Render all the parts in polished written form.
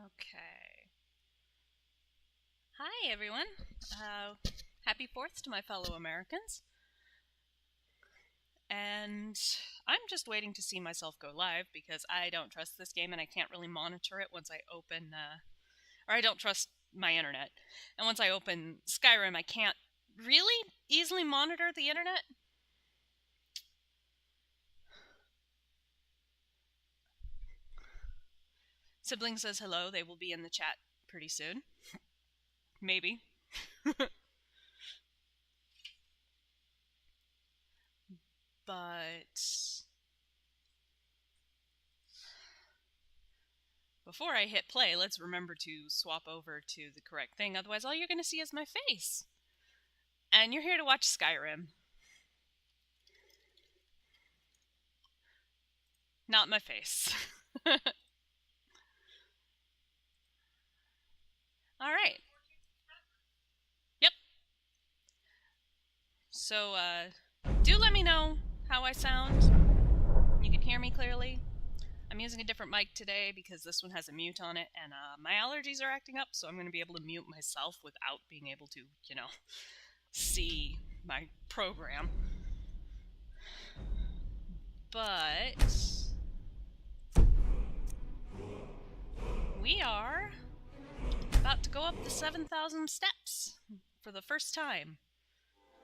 Okay. Hi, everyone. Happy 4th to my fellow Americans. And I'm just waiting to see myself go live because I don't trust this game and I can't really monitor it once I open, or I don't trust my internet. And once I open Skyrim, I can't really easily monitor the internet. Sibling says hello. They will be in the chat pretty soon. Maybe. But before I hit play, let's remember to swap over to the correct thing. Otherwise, all you're going to see is my face. And you're here to watch Skyrim. Not my face. Alright. Yep. So, do let me know how I sound. You can hear me clearly. I'm using a different mic today because this one has a mute on it, and my allergies are acting up, so I'm going to be able to mute myself without being able to, see my program. But we are about to go up the 7,000 steps for the first time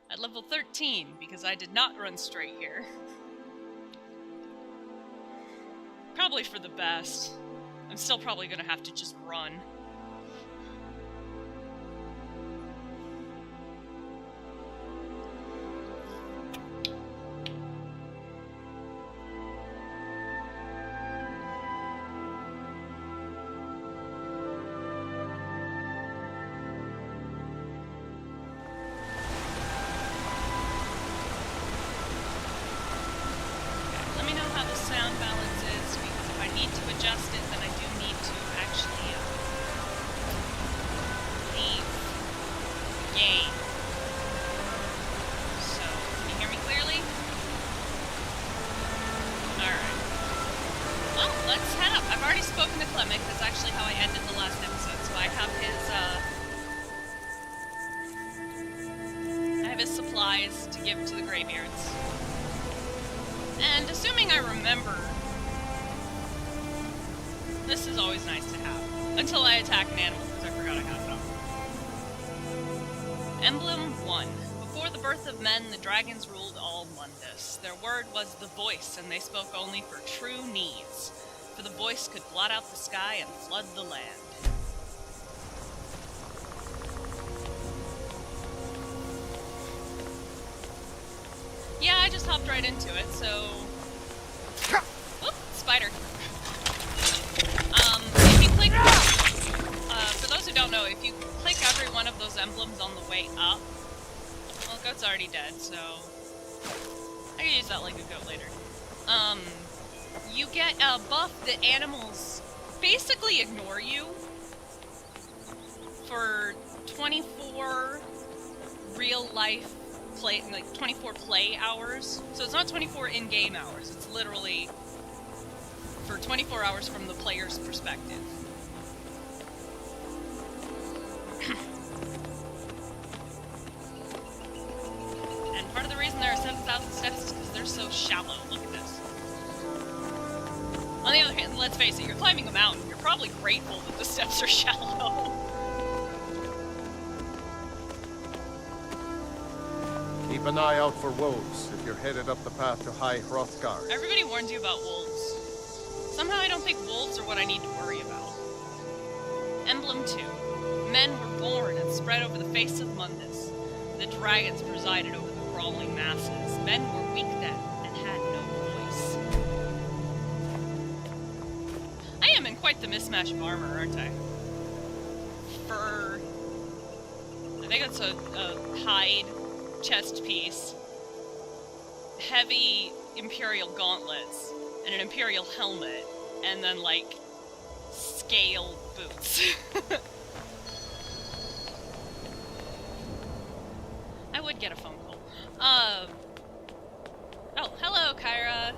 at level 13 because I did not run straight here. Probably for the best. I'm still probably gonna have to just run. And assuming I remember, this is always nice to have, until I attack an animal, because I forgot I had it on. Emblem 1. Before the birth of men, the dragons ruled all Mundus. Their word was the voice, and they spoke only for true needs, for the voice could blot out the sky and flood the land. Yeah, I just hopped right into it, so... Whoop! Spider. If you click... for those who don't know, if you click every one of those emblems on the way up... Well, Goat's already dead, so... I can use that like a goat later. You get a buff that animals basically ignore you for 24 real-life play, like 24 play hours. So it's not 24 in-game hours, it's literally for 24 hours from the player's perspective. And part of the reason there are 7,000 steps is because they're so shallow. Look at this. On the other hand, let's face it, you're climbing a mountain. You're probably grateful that the steps are shallow. Keep an eye out for wolves if you're headed up the path to High Hrothgar. Everybody warned you about wolves. Somehow I don't think wolves are what I need to worry about. Emblem 2. Men were born and spread over the face of Mundus. The dragons presided over the crawling masses. Men were weak then and had no voice. I am in quite the mismatch of armor, aren't I? Fur. I think it's a hide chest piece, heavy Imperial gauntlets, and an Imperial helmet, and then, like, scale boots. I would get a phone call. Oh, hello, Kyra.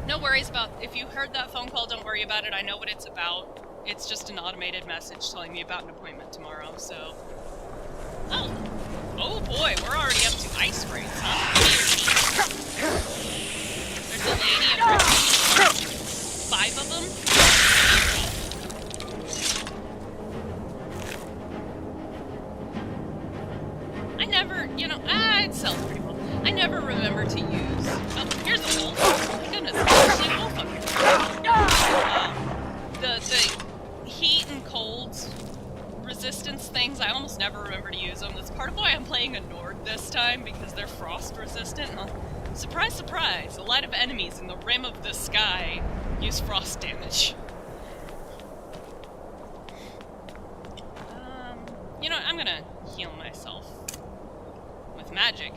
No no worries about, if you heard that phone call, don't worry about it. I know what it's about. It's just an automated message telling me about an appointment tomorrow, so... Oh! Oh boy, we're already up to ice raids, huh? There's a lady and her 5 of them. I never, you know, it sells pretty well. I never remember to use... Oh, here's a wolf. Oh my goodness, there's actually a wolf up here. The heat and cold resistance things, I almost never remember to use them. That's part of why I'm playing a Nord this time, because they're frost resistant. Surprise, surprise, a lot of enemies in the rim of the sky use frost damage. You know what, I'm gonna heal myself with magic,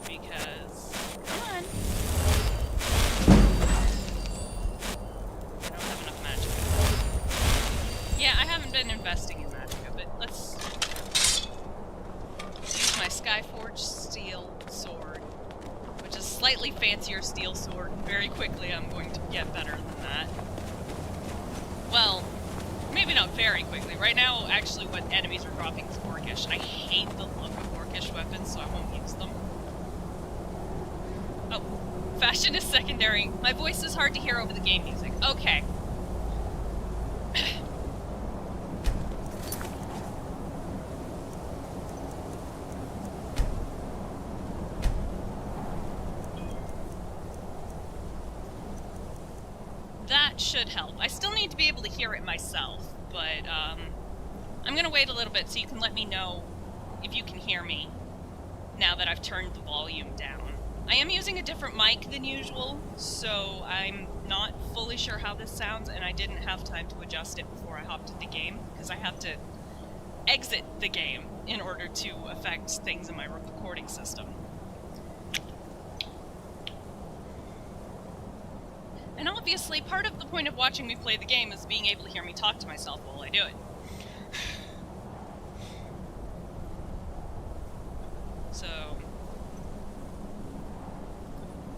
because... Come on! I don't have enough magic. Yeah, I haven't been investing in Magicka, but let's use my Skyforged steel sword, which is a slightly fancier steel sword. Very quickly I'm going to get better than that. Well, maybe not very quickly. Right now, actually, what enemies are dropping is Orcish. I hate the look of Orcish weapons, so I won't use them. Oh, fashion is secondary. My voice is hard to hear over the game music. Okay. That should help. I still need to be able to hear it myself, but I'm gonna wait a little bit so you can let me know if you can hear me now that I've turned the volume down. I am using a different mic than usual, so I'm not fully sure how this sounds, and I didn't have time to adjust it before I hopped into the game, because I have to exit the game in order to affect things in my recording system. And obviously, part of the point of watching me play the game is being able to hear me talk to myself while I do it. So...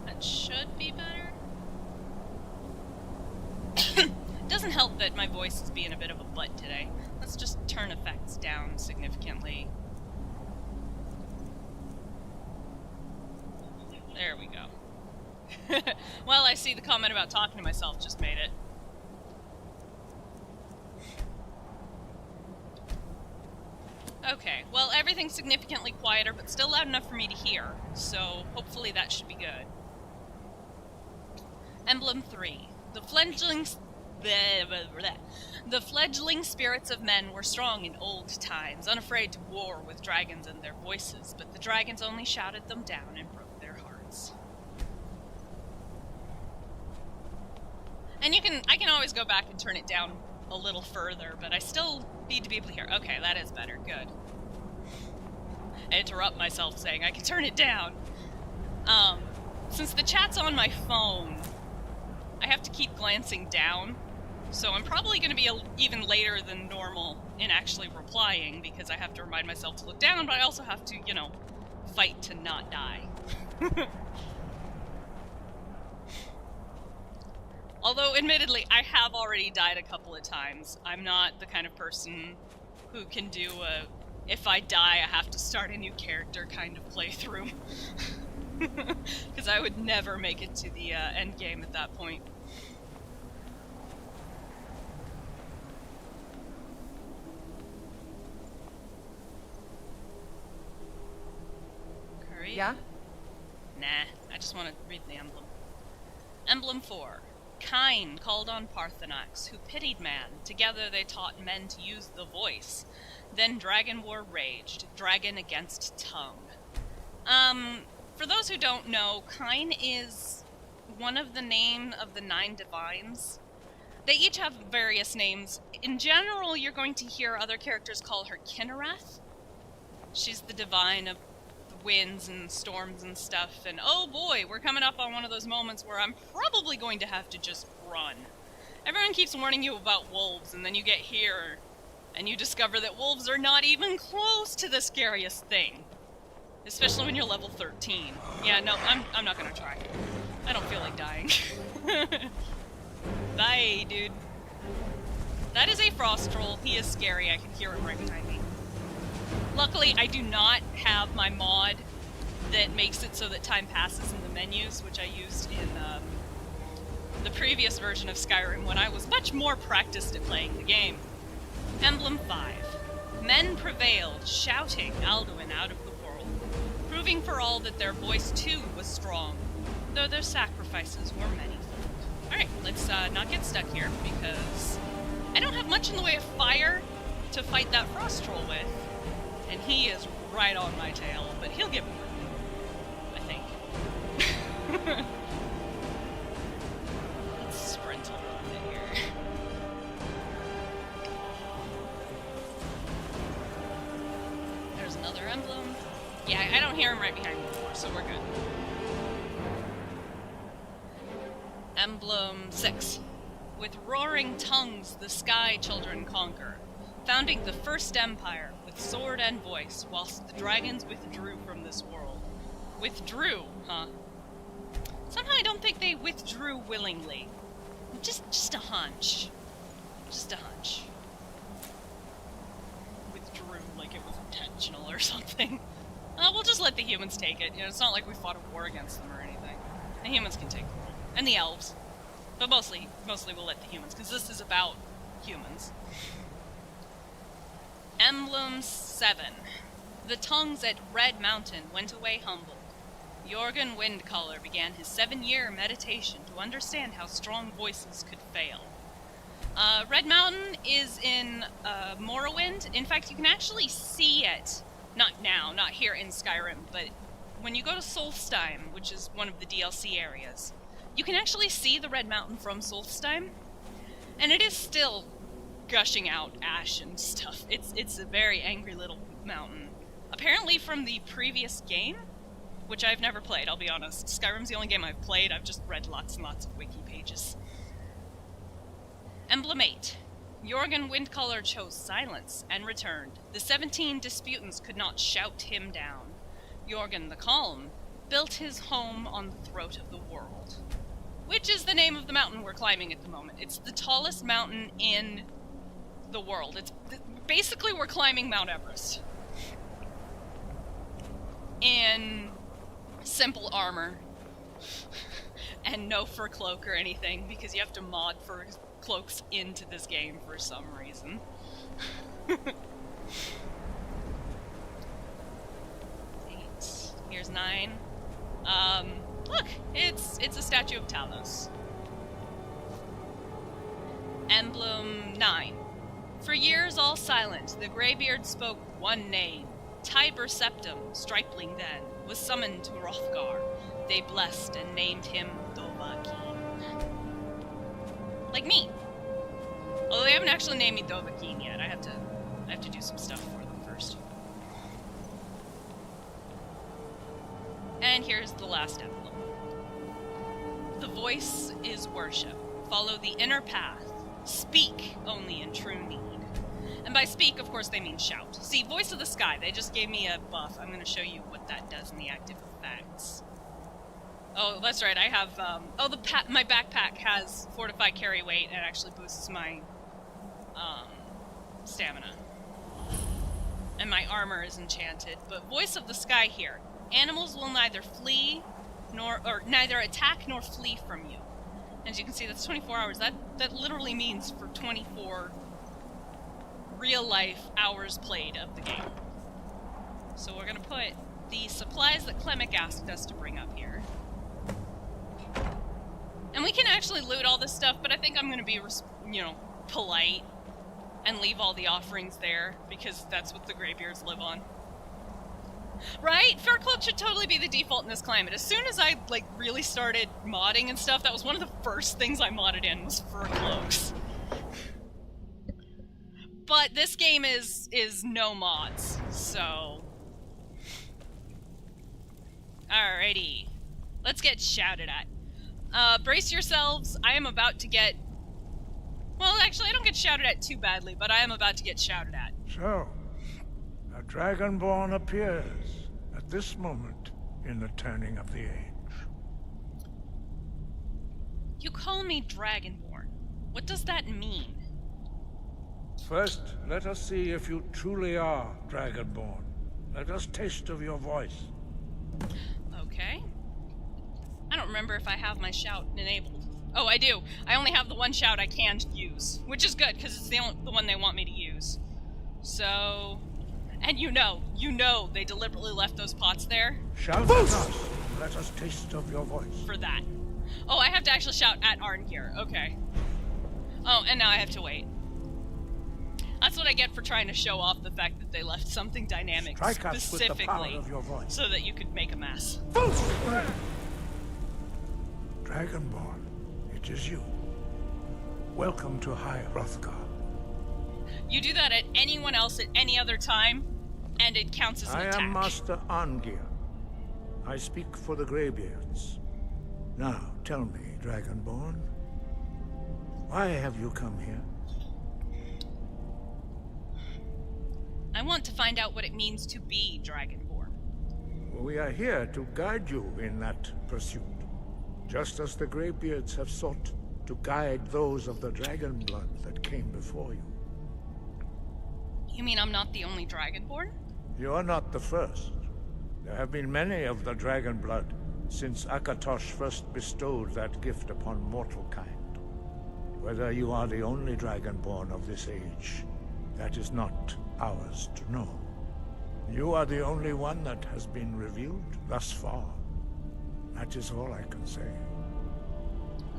that should be better. Doesn't help that my voice is being a bit of a butt today. Let's just turn effects down significantly. There we go. Well, I see the comment about talking to myself just made it. Okay, well, everything's significantly quieter, but still loud enough for me to hear, so hopefully that should be good. Emblem 3. The fledgling spirits of men were strong in old times, unafraid to war with dragons and their voices, but the dragons only shouted them down and broke their hearts. And I can always go back and turn it down a little further, but I still need to be able to hear. Okay, that is better. Good. I interrupt myself saying I can turn it down. Since the chat's on my phone, I have to keep glancing down, so I'm probably going to be even later than normal in actually replying, because I have to remind myself to look down, but I also have to, you know, fight to not die. Although, admittedly, I have already died a couple of times. I'm not the kind of person who can do a, if I die, I have to start a new character kind of playthrough. Because I would never make it to the end game at that point. Curry? Yeah? Nah, I just want to read the emblem. Emblem 4. Kine called on Parthenax, who pitied man. Together they taught men to use the voice. Then dragon war raged, dragon against tongue. For those who don't know, Kine is one of the name of the 9 divines. They each have various names. In general, you're going to hear other characters call her Kinnereth. She's the divine of winds and storms and stuff, and oh boy, we're coming up on one of those moments where I'm probably going to have to just run. Everyone keeps warning you about wolves, and then you get here, and you discover that wolves are not even close to the scariest thing. Especially when you're level 13. Yeah, no, I'm not gonna try. I don't feel like dying. scary, dude. That is a frost troll. He is scary. I can hear him right behind me. Luckily, I do not have my mod that makes it so that time passes in the menus, which I used in the previous version of Skyrim when I was much more practiced at playing the game. Emblem 5. Men prevailed, shouting Alduin out of the world, proving for all that their voice too was strong, though their sacrifices were manyfold. Alright, let's not get stuck here, because I don't have much in the way of fire to fight that frost troll with. And he is right on my tail, but he'll get more, I think. Let's sprint a little bit here. There's another emblem. Yeah, I don't hear him right behind me anymore, so we're good. Emblem 6. With roaring tongues the sky children conquer, founding the first empire with sword and voice, whilst the dragons withdrew from this world. Withdrew, huh? Somehow I don't think they withdrew willingly. Just a hunch. Just a hunch. Withdrew like it was intentional or something. We'll just let the humans take it. You know, it's not like we fought a war against them or anything. The humans can take the war. And the elves. But mostly we'll let the humans, because this is about humans. Emblem 7. The tongues at Red Mountain went away humbled. Jorgen Windcaller began his 7-year meditation to understand how strong voices could fail. Red Mountain is in Morrowind. In fact, you can actually see it. Not now, not here in Skyrim, but when you go to Solstheim, which is one of the DLC areas, you can actually see the Red Mountain from Solstheim, and it is still gushing out ash and stuff. It's a very angry little mountain. Apparently from the previous game, which I've never played, I'll be honest. Skyrim's the only game I've played. I've just read lots and lots of wiki pages. Emblem 8. Jorgen Windcaller chose silence and returned. The 17 disputants could not shout him down. Jorgen the Calm built his home on the throat of the world. Which is the name of the mountain we're climbing at the moment. It's the tallest mountain in the world. It's basically we're climbing Mount Everest. In simple armor. And no fur cloak or anything, because you have to mod fur cloaks into this game for some reason. Here's 9. Look, it's a statue of Talos. Emblem 9. For years all silent, the Greybeard spoke one name. Tiber Septim, stripling then, was summoned to Hrothgar. They blessed and named him Dovahkiin. Like me. Although they haven't actually named me Dovahkiin yet. I have to do some stuff for them first. And here's the last emblem. The voice is worship. Follow the inner path. Speak only in true need. And by speak, of course, they mean shout. See, Voice of the Sky, they just gave me a buff. I'm going to show you what that does in the active effects. Oh, that's right, I have, my backpack has fortified carry weight and actually boosts my, stamina. And my armor is enchanted. But Voice of the Sky here. Animals will neither attack nor flee from you. As you can see, that's 24 hours. That literally means for 24 real-life hours played of the game. So we're gonna put the supplies that Clemic asked us to bring up here. And we can actually loot all this stuff, but I think I'm gonna be, polite and leave all the offerings there, because that's what the Greybeards live on. Right? Fur cloak should totally be the default in this climate. As soon as I, really started modding and stuff, that was one of the first things I modded in, was fur cloaks. But this game is no mods, so... Alrighty. Let's get shouted at. Brace yourselves, I am about to get... Well, actually, I don't get shouted at too badly, but I am about to get shouted at. So, a Dragonborn appears at this moment in the turning of the age. You call me Dragonborn. What does that mean? First, let us see if you truly are Dragonborn. Let us taste of your voice. Okay. I don't remember if I have my shout enabled. Oh, I do. I only have the one shout I can use, which is good because it's the one they want me to use. So, and you know, they deliberately left those pots there Shout at us. Let us taste of your voice. for that. Oh, I have to actually shout at Arngeir. Okay. Oh, and now I have to wait. That's what I get for trying to show off the fact that they left something dynamic Strike us with the power specifically of your voice. so that you could make a mess. Dragonborn, it is you. Welcome to High Hrothgar. You do that at anyone else at any other time, and it counts as an I attack. am Master Arngeir. I speak for the Greybeards. Now, tell me, Dragonborn, why have you come here? I want to find out what it means to be Dragonborn. We are here to guide you in that pursuit, just as the Greybeards have sought to guide those of the dragon blood that came before you. You mean I'm not the only Dragonborn? You are not the first. There have been many of the dragon blood since Akatosh first bestowed that gift upon mortal kind. Whether you are the only Dragonborn of this age, that is not ours to know. You are the only one that has been revealed thus far. That is all I can say.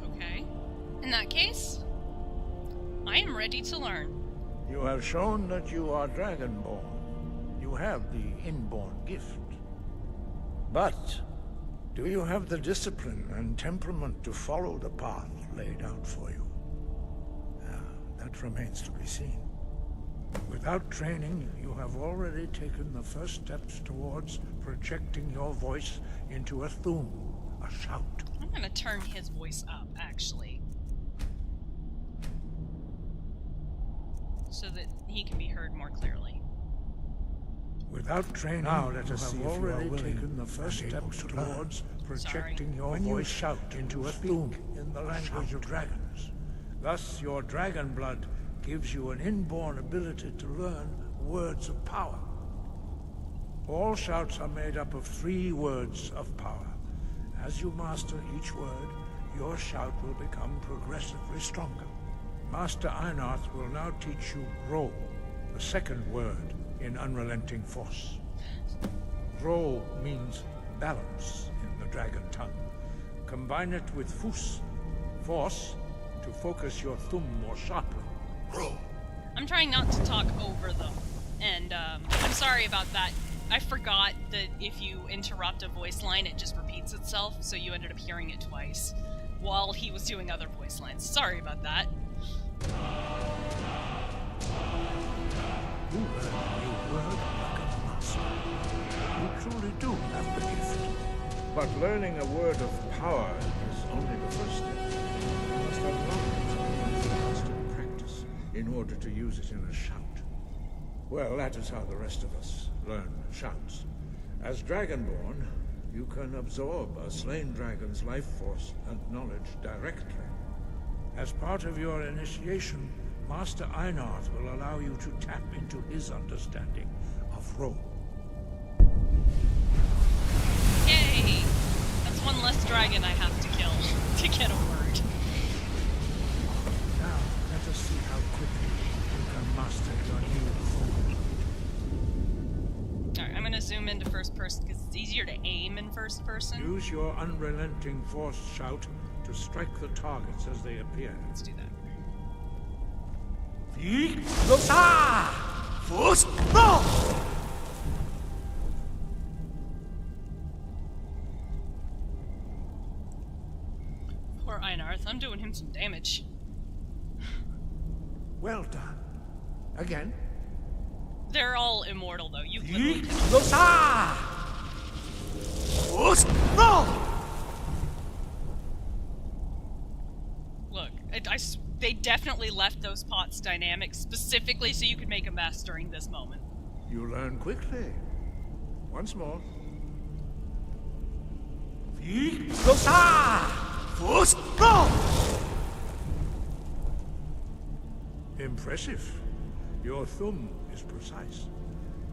Okay. In that case, I am ready to learn. You have shown that you are Dragonborn. You have the inborn gift. But do you have the discipline and temperament to follow the path laid out for you? That remains to be seen. Without training, you have already taken the first steps towards projecting your voice into a thum, a shout. I'm gonna turn his voice up, actually. So that he can be heard more clearly. Without training, now let us see if you are taken the first steps towards projecting your voice shout into a thum in the language of dragons. Thus, your dragon blood gives you an inborn ability to learn words of power. All shouts are made up of 3 words of power. As you master each word, your shout will become progressively stronger. Master Einarth will now teach you Ro, the second word in Unrelenting Force. Ro means balance in the dragon tongue. Combine it with Fus, force, to focus your thumb more sharply. Ro. I'm trying not to talk over them, and I'm sorry about that. I forgot that if you interrupt a voice line, it just repeats itself, so you ended up hearing it twice while he was doing other voice lines. Sorry about that. You learn a new word like a master. You truly do have the gift. But learning a word of power is only the first step. You must have knowledge and constant practice in order to use it in a shout. Well, that is how the rest of us learn shouts. As Dragonborn, you can absorb a slain dragon's life force and knowledge directly. As part of your initiation, Master Einarth will allow you to tap into his understanding of Ro. Yay! That's one less dragon I have to kill to get a word. Now, let us see how quickly you can master your new form. Alright, I'm gonna zoom into first person because it's easier to aim in first person. Use your unrelenting force shout to strike the targets as they appear. Let's do that. Poor Einarth, I'm doing him some damage. Well done. Again. They're all immortal though. You've literally Look, they definitely left those pots dynamic specifically so you could make a mess during this moment. You learn quickly. Once more. Impressive. Your thumb is precise.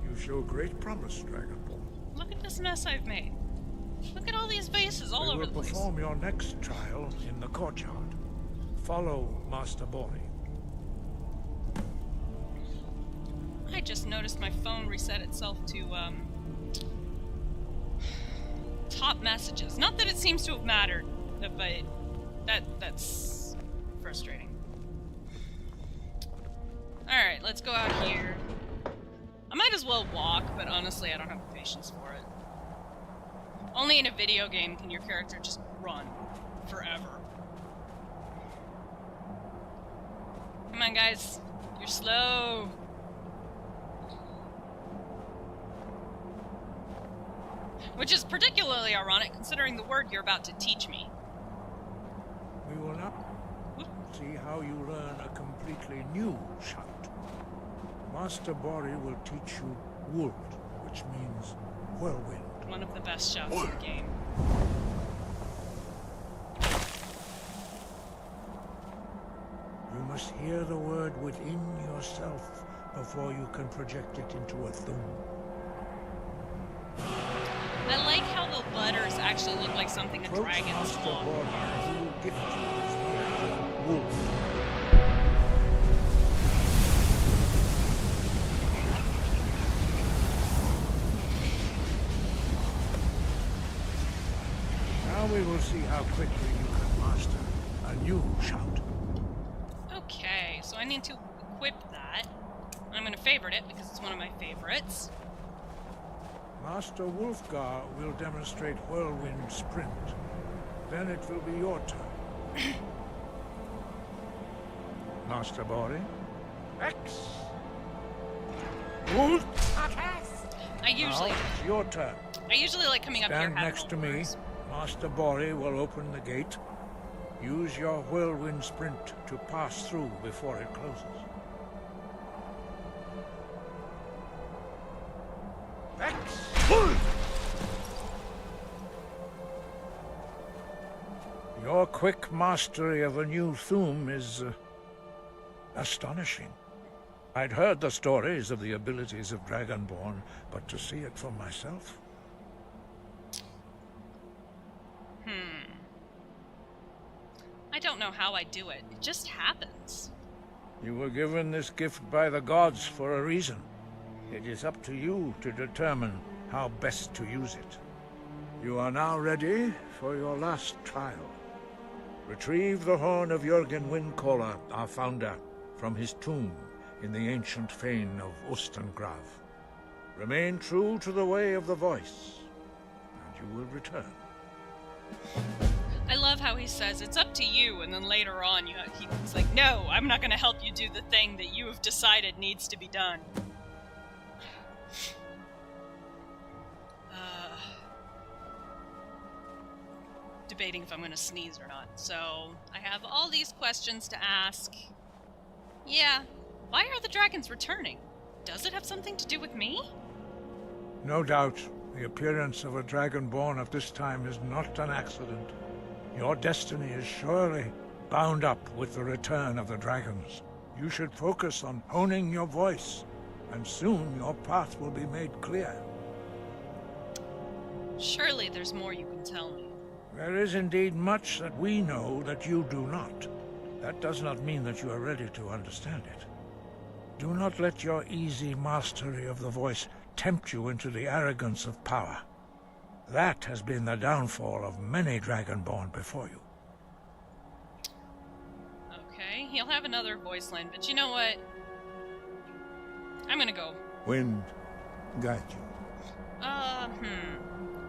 You show great promise, Dragonborn. Look at this mess I've made. Look at all these vases all over the place. We will perform your next trial in the courtyard. Follow Master Bori. I just noticed my phone reset itself to, top messages. Not that it seems to have mattered, but that's frustrating. Alright, let's go out here. I might as well walk, but honestly I don't have the patience for it. Only in a video game can your character just run forever. Come on, guys. You're slow. Which is particularly ironic considering the word you're about to teach me. We will now see how you learn a completely new shout. Master Bori will teach you Wold, which means whirlwind. One of the best shouts in the game. You must hear the word within yourself before you can project it into a thumb. I like how the letters actually look like something a dragon Master swallowed. Bori, he will gift you his Wold. Now we will see how quickly you can master a new shout. Okay, so I need to equip that. I'm going to favorite it because it's one of my favorites. Master Wolfgar will demonstrate Whirlwind Sprint. Then it will be your turn. Master Bori? X! Wolf! I usually Now it's your turn. like coming up here Stand having next to me. orders. Master Bori will open the gate. Use your Whirlwind Sprint to pass through before it closes. X! Your quick mastery of a new thum is astonishing. I'd heard the stories of the abilities of Dragonborn, but to see it for myself... I don't know how I do it. It just happens. You were given this gift by the gods for a reason. It is up to you to determine how best to use it. You are now ready for your last trial. Retrieve the horn of Jürgen Windcaller, our founder, from his tomb in the ancient fane of Ostengrav. Remain true to the way of the voice, and you will return. I love how he says, it's up to you, and then later on he's like, no, I'm not going to help you do the thing that you have decided needs to be done. Debating if I'm going to sneeze or not. So, I have all these questions to ask. Yeah, why are the dragons returning? Does it have something to do with me? No doubt, the appearance of a Dragonborn of this time is not an accident. Your destiny is surely bound up with the return of the dragons. You should focus on honing your voice, and soon your path will be made clear. Surely there's more you can tell me. There is indeed much that we know that you do not. That does not mean that you are ready to understand it. Do not let your easy mastery of the voice tempt you into the arrogance of power. That has been the downfall of many Dragonborn before you. Okay, he'll have another voice line, but you know what? I'm gonna go. Wind, guide you.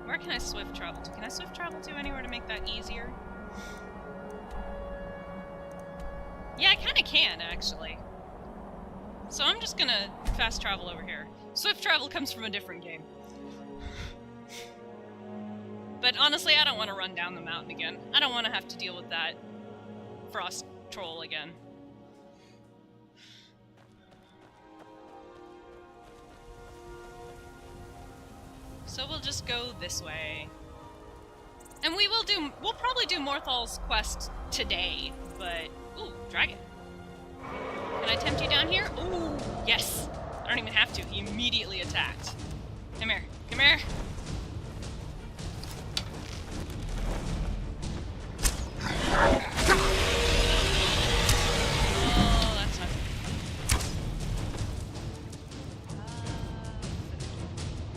Where can I swift travel to? Can I swift travel to anywhere to make that easier? Yeah, I kinda can, actually. So I'm just gonna fast travel over here. Swift travel comes from a different game. But honestly, I don't want to run down the mountain again. I don't want to have to deal with that frost troll again. So we'll just go this way. And we'll probably do Morthal's quest today, but... Ooh, dragon. Can I tempt you down here? Ooh, yes. I don't even have to. He immediately attacked. Come here. Come here. Oh, that's not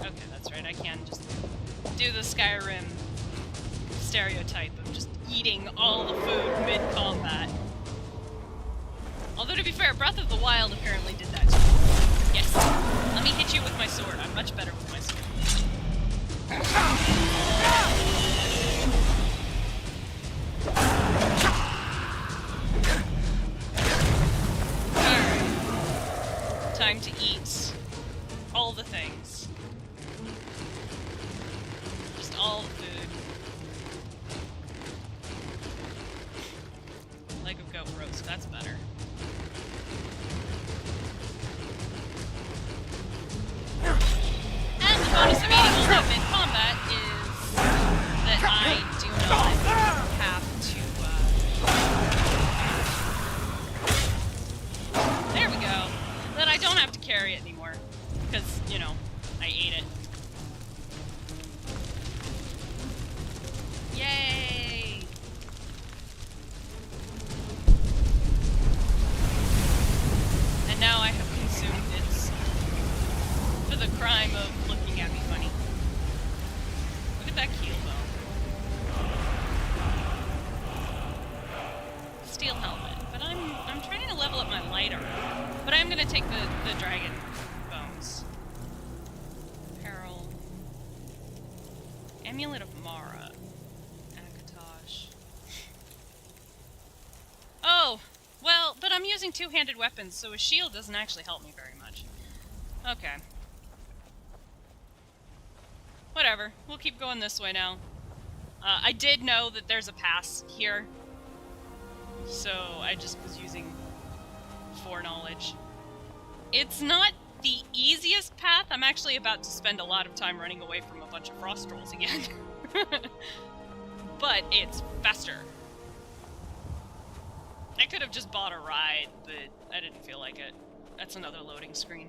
good. Okay, that's right. I can just do the Skyrim stereotype of just eating all the food mid-combat. Although, to be fair, Breath of the Wild apparently did that too. Yes. Let me hit you with my sword. I'm much better with my sword. Alright. Time to eat all the things. Just all the food. Leg of goat roast, that's better. And the bonus of eating all that mid-combat is that I do not have to, there we go. That I don't have to carry it anymore. Because, you know, I ate it. Yay! And now I have consumed it for the crime of looking at me funny. Look at that keel bone. Steel helmet, but I'm trying to level up my lighter. But I'm gonna take the dragon bones. Apparel. Amulet of Mara. Akatosh. Oh! Well, but I'm using two-handed weapons, so a shield doesn't actually help me very much. Okay. Whatever. We'll keep going this way now. I did know that there's a pass here, so I just was using foreknowledge. It's not the easiest path. I'm actually about to spend a lot of time running away from a bunch of frost trolls again. But it's faster. I could have just bought a ride, but I didn't feel like it. That's another loading screen.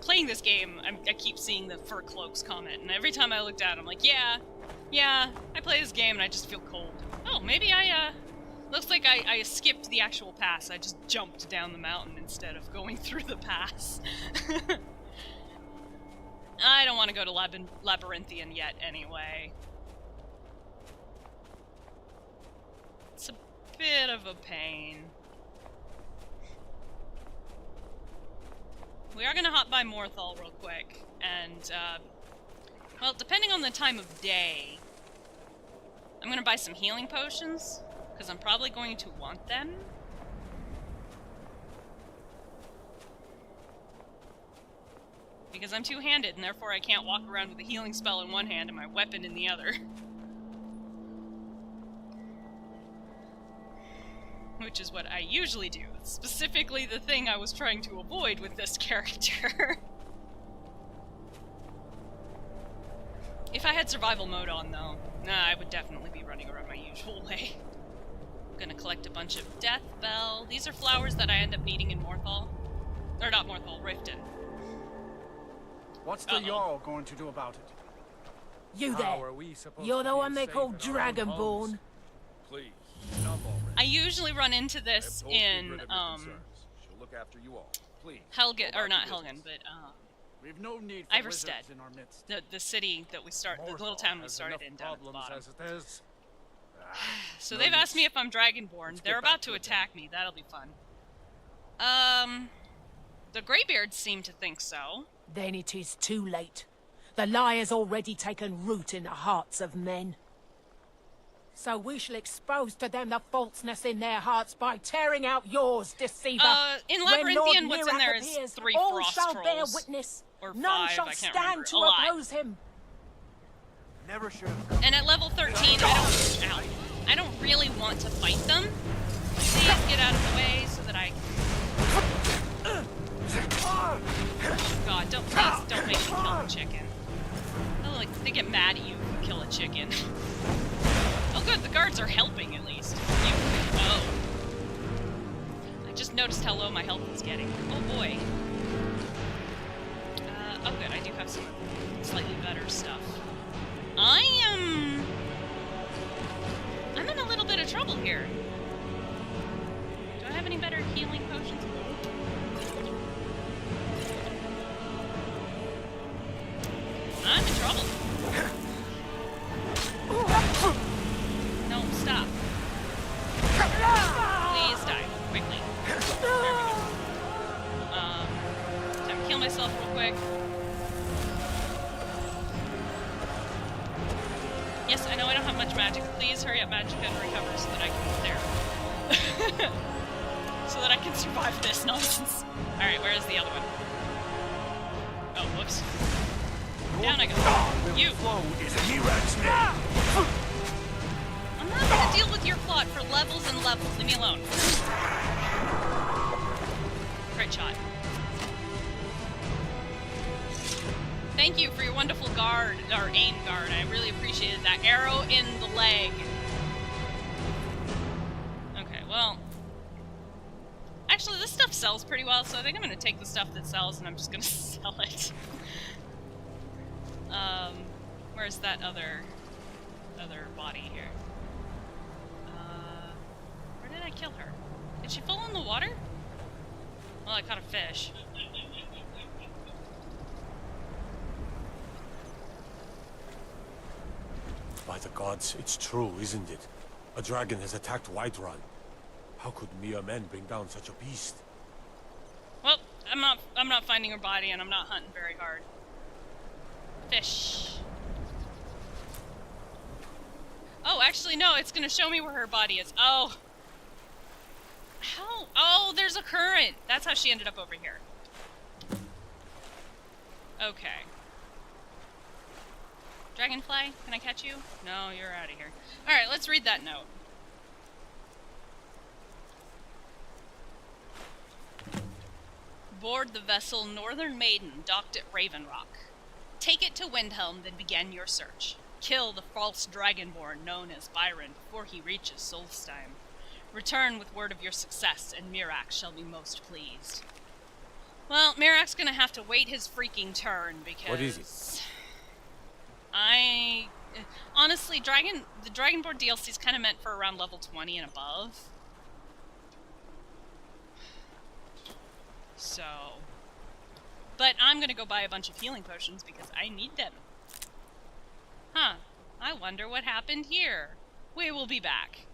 Playing this game, I keep seeing the fur cloaks comment, and every time I look down, I'm like, yeah, I play this game and I just feel cold. Oh, maybe looks like I skipped the actual pass. I just jumped down the mountain instead of going through the pass. I don't want to go to Labyrinthian yet, anyway. It's a bit of a pain. We are going to hop by Morthal real quick, and, well, depending on the time of day, I'm going to buy some healing potions, because I'm probably going to want them. Because I'm two-handed, and therefore I can't walk around with a healing spell in one hand and my weapon in the other. Which is what I usually do. It's specifically the thing I was trying to avoid with this character. If I had survival mode on, though, I would definitely be running around my usual way. I'm gonna collect a bunch of Death Bell. These are flowers that I end up needing in Morthal. Or not Morthal, Riften. What's the Jarl going to do about it? You there. You're the one they call Dragonborn. Please, enough already. I usually run into this in, She'll look after you all. Please. Helgen, or not Helgen, but, We've no need for Iverstead. wizards in our midst. the city that we start, the little town we started in down at the bottom. As it is. So they've asked me if I'm Dragonborn. They're about to attack me. That'll be fun. The Greybeards seem to think so. Then it is too late. The lie has already taken root in the hearts of men. So we shall expose to them the falseness in their hearts by tearing out yours, deceiver. In When Lord Labyrinthian, what's in there Mirac is appears, 3 all frost shall trolls. bear witness. Or None 5, shall I can't stand remember. to A lot. oppose him. Never should have. And at level 13, I don't really want to fight them. Please get out of the way so that I can... God, please don't make me kill them. chicken. They get mad at you if you kill a chicken. Oh good, the guards are helping at least. Oh. I just noticed how low my health is getting. Oh boy. Oh good, I do have some slightly better stuff. I'm in a little bit of trouble here. Do I have any better healing potions? I'm in trouble. No, stop. Please die quickly. There we go. Time to kill myself real quick. Yes, I know I don't have much magic. Please hurry up, magic, and recover so that I can there. So that I can survive this nonsense. Alright, where is the other one? Oh, whoops. Down I go. You! I'm not gonna deal with your plot for levels and levels. Leave me alone. Great shot. Thank you for your wonderful guard, or aim guard. I really appreciated that. Arrow in the leg. Okay, well. Actually, this stuff sells pretty well, so I think I'm gonna take the stuff that sells and I'm just gonna sell it. Where's that other body here? Where did I kill her? Did she fall in the water? Well, I caught a fish. By the gods, it's true, isn't it? A dragon has attacked Whiterun. How could mere men bring down such a beast? Well, I'm not finding her body and I'm not hunting very hard. Fish. Oh, actually, no, it's gonna show me where her body is. Oh. How? Oh, there's a current. That's how she ended up over here. Okay. Dragonfly, can I catch you? No, you're out of here. Alright, let's read that note. Board the vessel Northern Maiden, docked at Raven Rock. Take it to Windhelm, then begin your search. Kill the false dragonborn known as Byron before he reaches Solstheim. Return with word of your success, and Mirax shall be most pleased. Well, Mirax's gonna have to wait his freaking turn, because... What is it? Honestly, the Dragonborn DLC is kind of meant for around level 20 and above. So... But I'm gonna go buy a bunch of healing potions because I need them. Huh. I wonder what happened here. We will be back.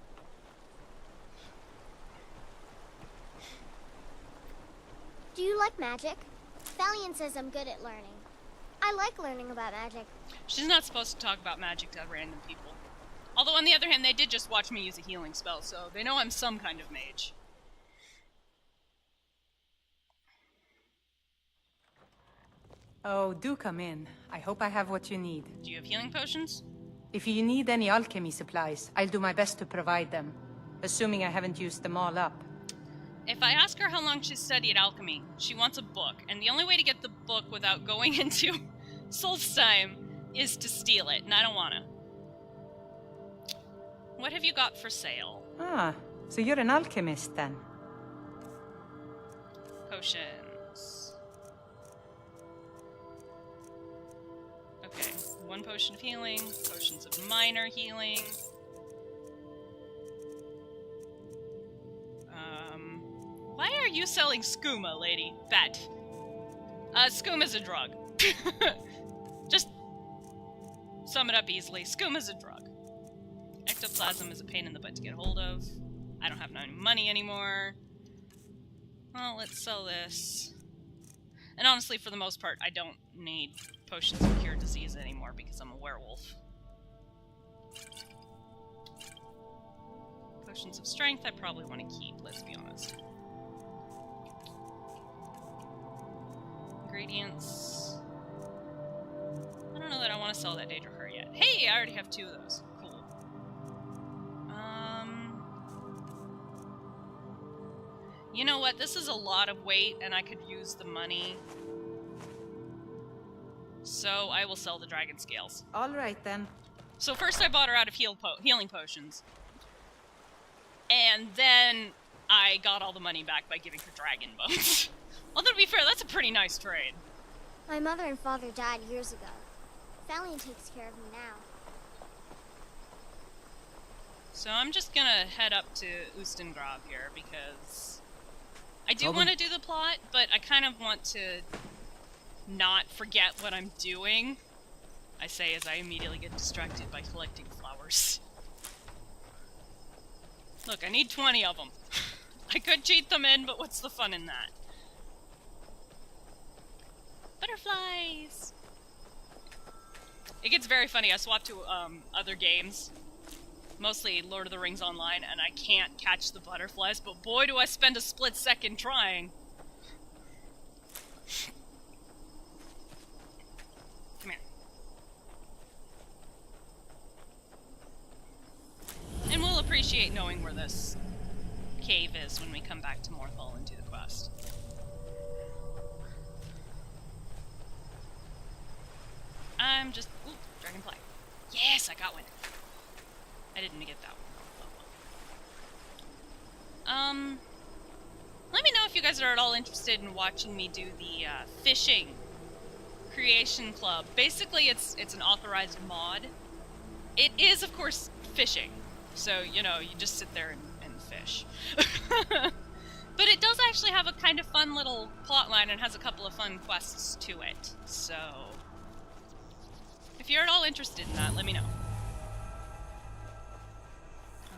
Do you like magic? Valiant says I'm good at learning. I like learning about magic. She's not supposed to talk about magic to random people. Although, on the other hand, they did just watch me use a healing spell, so they know I'm some kind of mage. Oh, do come in. I hope I have what you need. Do you have healing potions? If you need any alchemy supplies, I'll do my best to provide them. Assuming I haven't used them all up. If I ask her how long she's studied alchemy, she wants a book, and the only way to get the book without going into Solstheim is to steal it, and I don't wanna. What have you got for sale? Ah, so you're an alchemist then? Potions. Okay, 1 potion of healing, potions of minor healing. Why are you selling skooma, lady? Bet. Skooma's a drug. Just sum it up easily. Skooma's a drug. Ectoplasm is a pain in the butt to get hold of. I don't have any money anymore. Well, let's sell this. And honestly, for the most part, I don't need potions to cure disease anymore because I'm a werewolf. Potions of strength I probably want to keep, let's be honest. Ingredients. I don't know that I want to sell that day to her yet. Hey, I already have 2 of those. Cool. You know what? This is a lot of weight, and I could use the money. So I will sell the dragon scales. All right, then. So first I bought her out of healing potions. And then I got all the money back by giving her dragon bones. Although to be fair, that's a pretty nice trade. My mother and father died years ago. Valiant takes care of me now. So I'm just gonna head up to Ustengrav here because I do want to do the plot, but I kind of want to not forget what I'm doing. I say as I immediately get distracted by collecting flowers. Look, I need 20 of them. I could cheat them in, but what's the fun in that? Butterflies! It gets very funny. I swapped to other games, mostly Lord of the Rings Online, and I can't catch the butterflies, but boy do I spend a split second trying. Come here. And we'll appreciate knowing where this cave is when we come back to Morthal and do the quest. I'm just... Ooh, dragonfly. Yes, I got one. I didn't get that one. Let me know if you guys are at all interested in watching me do the fishing creation club. Basically, it's an authorized mod. It is, of course, fishing. So, you know, you just sit there and fish. But it does actually have a kind of fun little plotline and has a couple of fun quests to it. So, if you're at all interested in that, let me know.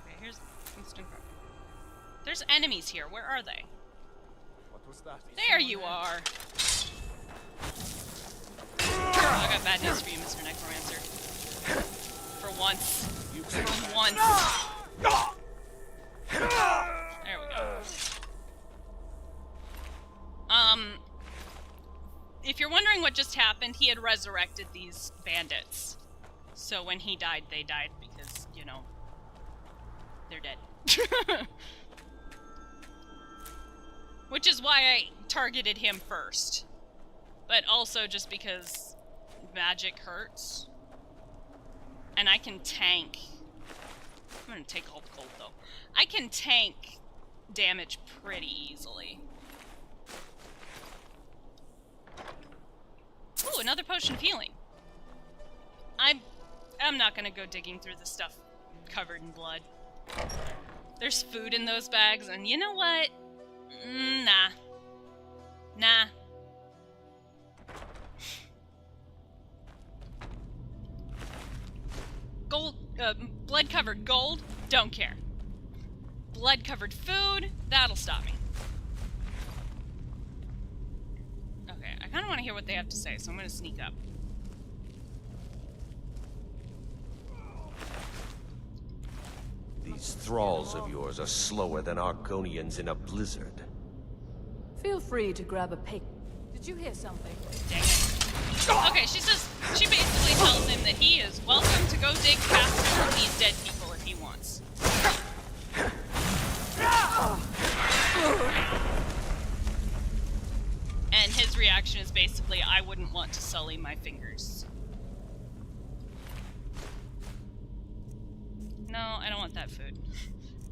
Okay, here's Instant Crow. There's enemies here. Where are they? What was that? There you are! Oh, I got bad news for you, Mr. Necromancer. For once. For once. There we go. If you're wondering what just happened, he had resurrected these bandits. So when he died, they died because, you know, they're dead. Which is why I targeted him first. But also just because magic hurts. And I can tank. I'm gonna take all the gold though. I can tank damage pretty easily. Ooh, another potion of healing. I'm not gonna go digging through the stuff covered in blood. There's food in those bags, and you know what? Nah. Nah. Gold, blood-covered gold? Don't care. Blood-covered food? That'll stop me. Okay, I kind of want to hear what they have to say, so I'm going to sneak up. These thralls of yours are slower than Argonians in a blizzard. Feel free to grab a pick. Did you hear something? Dang it. Okay, she basically tells him that he is welcome to go dig past all of these dead people if he wants. And his reaction is basically, I wouldn't want to sully my fingers. No, I don't want that food.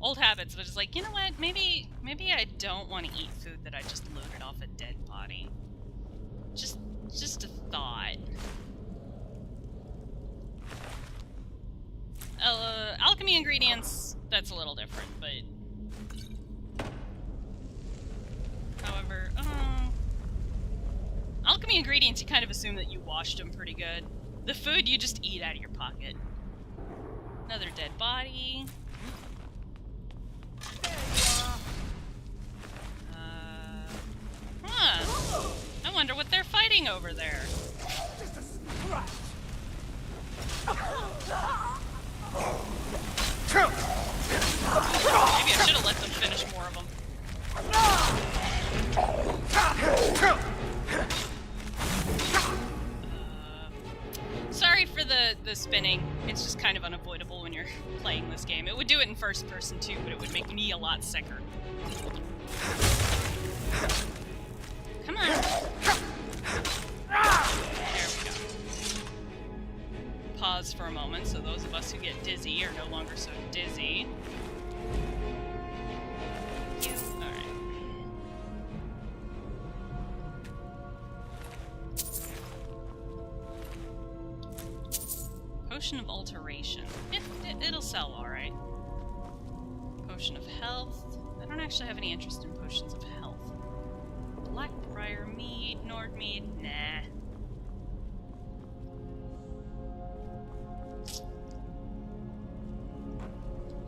Old habits, but just like, you know what, maybe I don't want to eat food that I just looted off a dead body. Just a thought. Alchemy ingredients, that's a little different, but... However, alchemy ingredients, you kind of assume that you washed them pretty good. The food, you just eat out of your pocket. Another dead body. Huh. I wonder what they're fighting over there. Maybe I should have let them finish more of them. Sorry for the spinning. It's just kind of unavoidable when you're playing this game. It would do it in first person too, but it would make me a lot sicker. Come on. There we go. pause for a moment, so those of us who get dizzy are no longer so dizzy. Alright. Potion of Alteration. It'll sell alright. Potion of Health. I don't actually have any interest in potions of health. Blackbriar Mead, Nordmead, nah.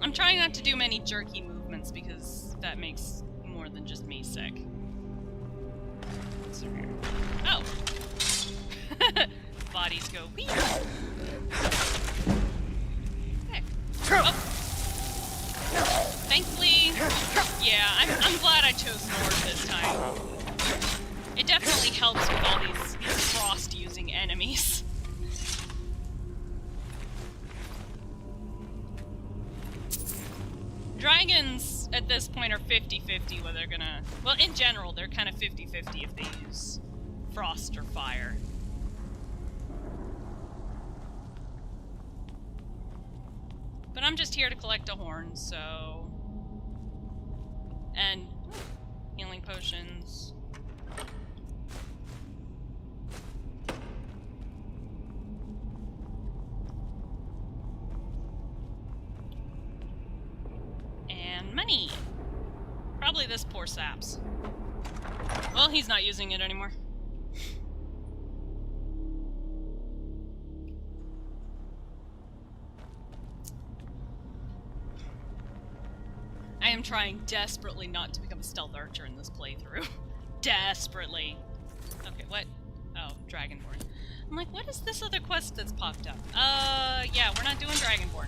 I'm trying not to do many jerky movements because that makes more than just me sick. What's over here? Oh! Bodies go wee! Okay. Oh! Thankfully, yeah, I'm glad I chose Nord this time. It definitely helps with all these frost-using enemies. Dragons, at this point, are 50-50 whether they're gonna... Well, in general, they're kind of 50-50 if they use frost or fire. But I'm just here to collect a horn, so... And... healing potions. And money! Probably this poor saps. Well, he's not using it anymore. I am trying desperately not to become a stealth archer in this playthrough. Desperately. Okay, what? Oh, Dragonborn. I'm like, what is this other quest that's popped up? Yeah, we're not doing Dragonborn.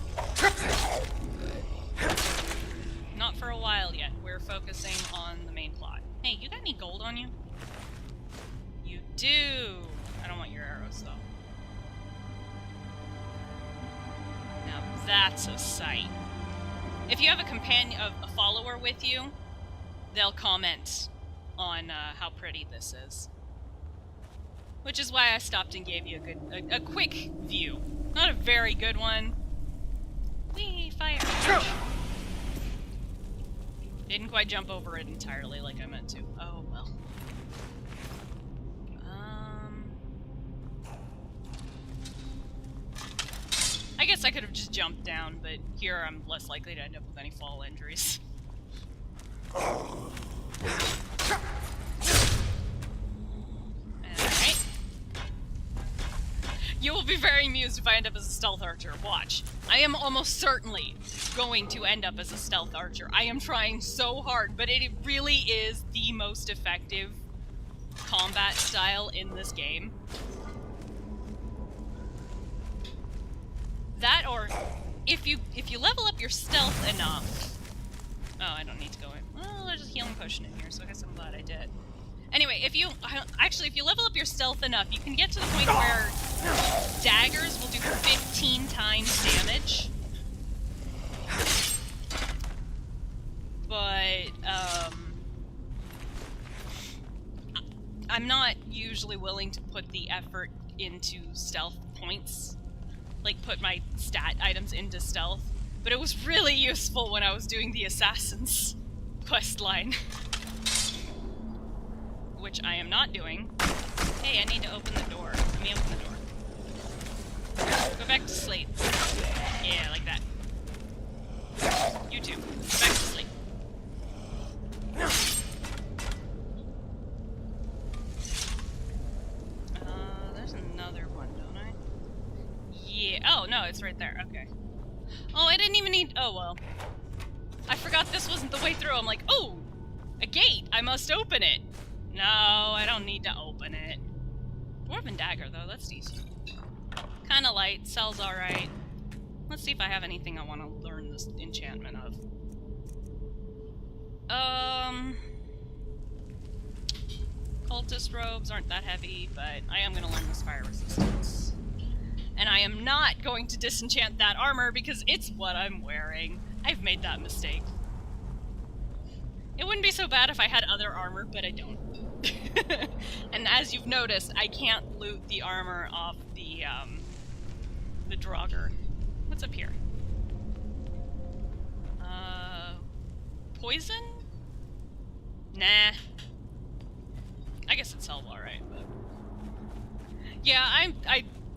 Not for a while yet. We're focusing on the main plot. Hey, you got any gold on you? You do! I don't want your arrows, though. Now that's a sight. If you have a companion, a follower with you, they'll comment on how pretty this is. Which is why I stopped and gave you a quick view. Not a very good one. Whee! Fire! Didn't quite jump over it entirely like I meant to. Oh, well. I guess I could have just jumped down, but here I'm less likely to end up with any fall injuries. Alright. You will be very amused if I end up as a stealth archer. Watch. I am almost certainly going to end up as a stealth archer. I am trying so hard, but it really is the most effective combat style in this game. That, or if you level up your stealth enough... Oh, I don't need to go in. Well, there's a healing potion in here, so I guess I'm glad I did. Anyway, if you level up your stealth enough, you can get to the point where daggers will do 15 times damage. But, I'm not usually willing to put the effort into stealth points. Like, put my stat items into stealth. But it was really useful when I was doing the Assassin's questline. Which I am not doing. Hey, I need to open the door. Let me open the door. Go back to sleep. Yeah, like that. You too. Go back to sleep. There's another one, don't I? Yeah. Oh, no, it's right there. Okay. Oh, I didn't even need... Oh, well. I forgot this wasn't the way through. I'm like, oh! A gate! I must open it! No, I don't need to open it. Dwarven dagger, though. That's decent. Kinda light. Sells alright. Let's see if I have anything I want to learn this enchantment of. Cultist robes aren't that heavy, but I am going to learn this fire resistance. And I am not going to disenchant that armor because it's what I'm wearing. I've made that mistake. It wouldn't be so bad if I had other armor, but I don't. And as you've noticed, I can't loot the armor off the The Draugr. What's up here? Poison? Nah. I guess it's Selva, right? But yeah,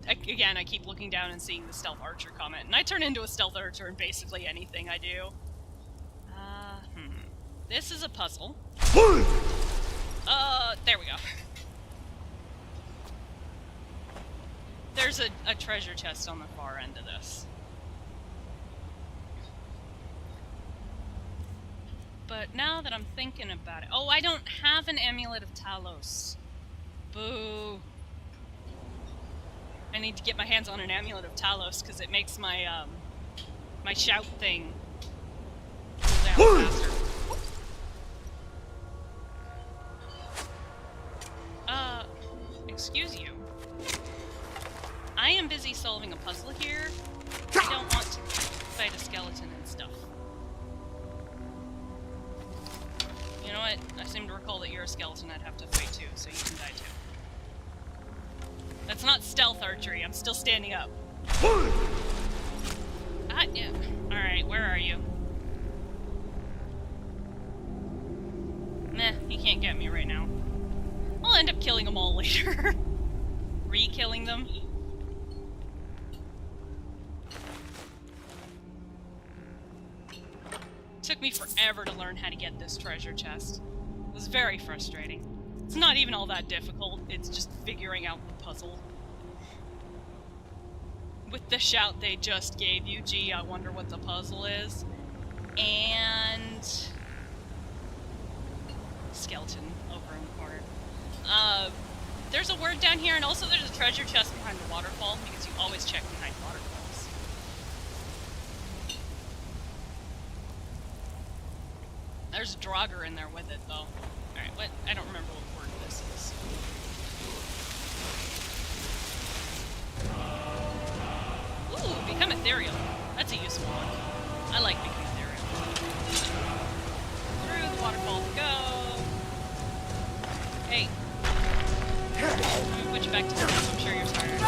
again, I keep looking down and seeing the stealth archer comment, and I turn into a stealth archer in basically anything I do. This is a puzzle. There we go. There's a treasure chest on the far end of this. But now that I'm thinking about it... Oh, I don't have an Amulet of Talos. Boo. I need to get my hands on an Amulet of Talos, because it makes my, my shout thing cool down faster. Excuse you. I am busy solving a puzzle here. I don't want to fight a skeleton and stuff. You know what? I seem to recall that you're a skeleton I'd have to fight too, so you can die too. That's not stealth archery, I'm still standing up. Yeah. Alright, where are you? Meh, you can't get me right now. I'll end up killing them all later. Re-killing them. Took me forever to learn how to get this treasure chest. It was very frustrating. It's not even all that difficult, it's just figuring out the puzzle. With the shout they just gave you, gee, I wonder what the puzzle is. And... skeleton over in the corner. There's a word down here, and also there's a treasure chest behind the waterfall, because you always check behind waterfalls. There's a Draugr in there with it, though. Alright, what? I don't remember what word this is. Ooh, become ethereal. That's a useful one. I like become ethereal. Through the waterfall we go. Hey. Let me put you back to sleep. I'm sure you're tired.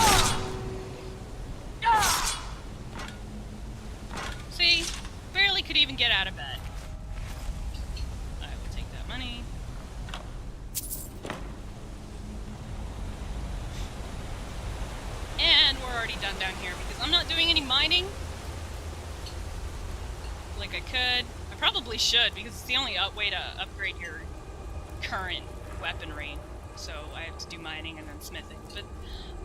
See? Barely could even get out of bed. I will take that money. And we're already done down here because I'm not doing any mining. Like I could. I probably should because it's the only way to upgrade your current weaponry. So I have to do mining and then smithing. But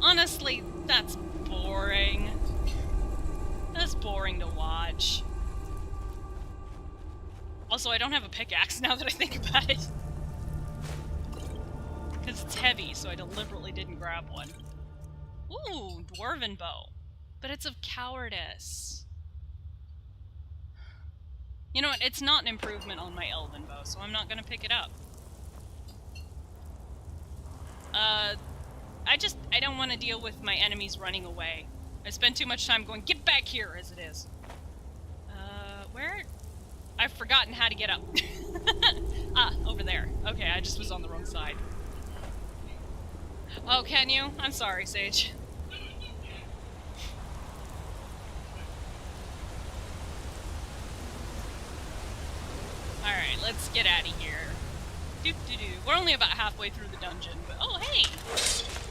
honestly, that's boring. That's boring to watch. Also, I don't have a pickaxe now that I think about it. Because it's heavy, so I deliberately didn't grab one. Ooh, dwarven bow. But it's of cowardice. You know what, it's not an improvement on my elven bow, so I'm not gonna pick it up. I don't want to deal with my enemies running away. I spend too much time going, get back here, as it is. Where? I've forgotten how to get up. Ah, over there. Okay, I just was on the wrong side. Oh, can you? I'm sorry, Sage. Alright, let's get out of here. Doo-doo-doo. We're only about halfway through the dungeon, but oh hey!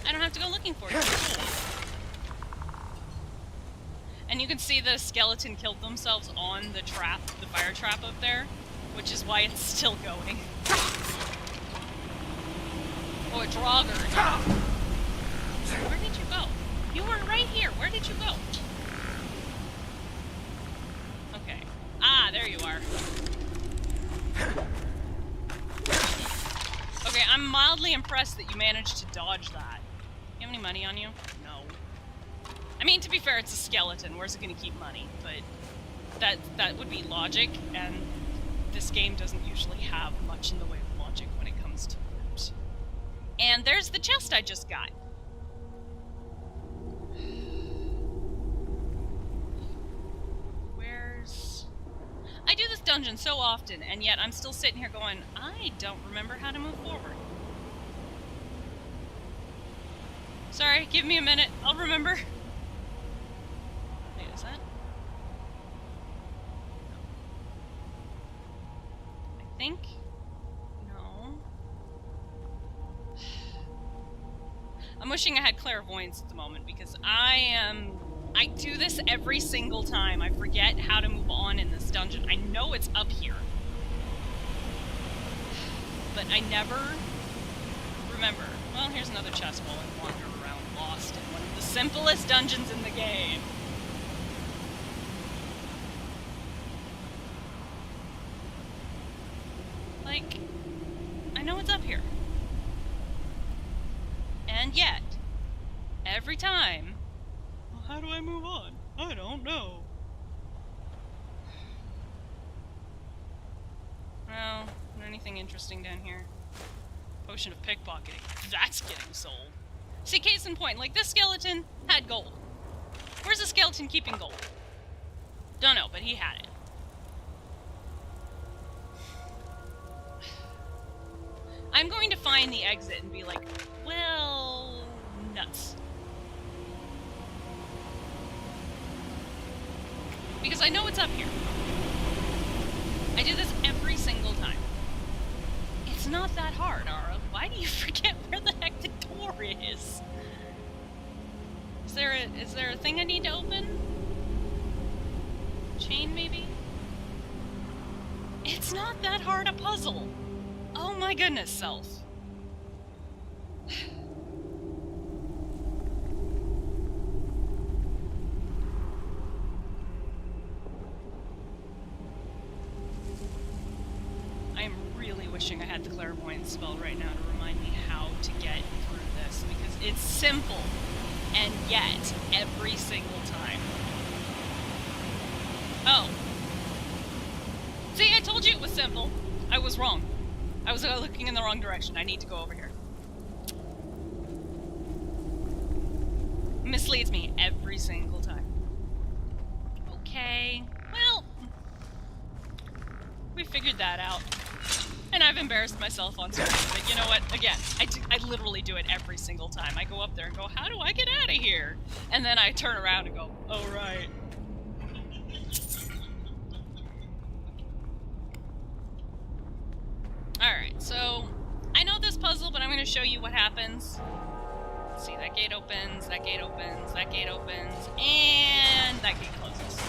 I don't have to go looking for it. Cool. And you can see the skeleton killed themselves on the trap, the fire trap up there, which is why it's still going. Oh, a Draugr. Where did you go? You were right here. Where did you go? Okay. Ah, there you are. Okay, I'm mildly impressed that you managed to dodge that. You have any money on you? No. I mean, to be fair, it's a skeleton. Where's it gonna keep money? But that would be logic, and this game doesn't usually have much in the way of logic when it comes to loot. And there's the chest I just got. I do this dungeon so often, and yet I'm still sitting here going, I don't remember how to move forward. Sorry, give me a minute. I'll remember. is it? I think... No. I'm wishing I had clairvoyance at the moment, because I do this every single time. I forget how to move on in this dungeon. I know it's up here, but I never remember. Well, here's another chest while I wander around lost in one of the simplest dungeons in the game. Like, I know it's up here. And yet, every time, well, how do I move on? I don't know. Well, is there anything interesting down here? Potion of pickpocketing. That's getting sold. See, case in point, like this skeleton had gold. Where's the skeleton keeping gold? Don't know, but he had it. I'm going to find the exit and be like, well, nuts. Because I know it's up here. I do this every single time. It's not that hard, Ara. Why do you forget where the heck the door is? Is there a thing I need to open? Chain, maybe? It's not that hard a puzzle. Oh my goodness, self. I am really wishing I had the clairvoyance spell right now to remind me how to get through this, because it's simple, and yet, every single time. Oh. See, I told you it was simple. I was wrong. I was looking in the wrong direction. I need to go over here. Misleads me every single time. Okay. Well, we figured that out. And I've embarrassed myself on screen, but you know what? Again, I literally do it every single time. I go up there and go, how do I get out of here? And then I turn around and go, oh, right. Alright, so I know this puzzle, but I'm going to show you what happens. Let's see, that gate opens, that gate opens, that gate opens, and that gate closes.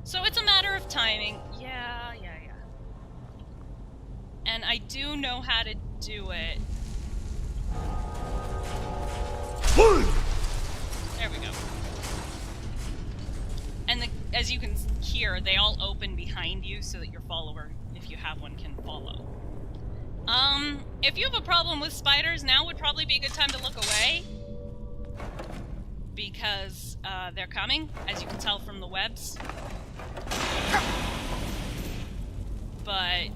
So it's a matter of timing. Yeah. And I do know how to do it. There we go. And as you can hear, they all open behind you so that your follower, if you have one, can follow. If you have a problem with spiders, now would probably be a good time to look away. Because, they're coming, as you can tell from the webs. But...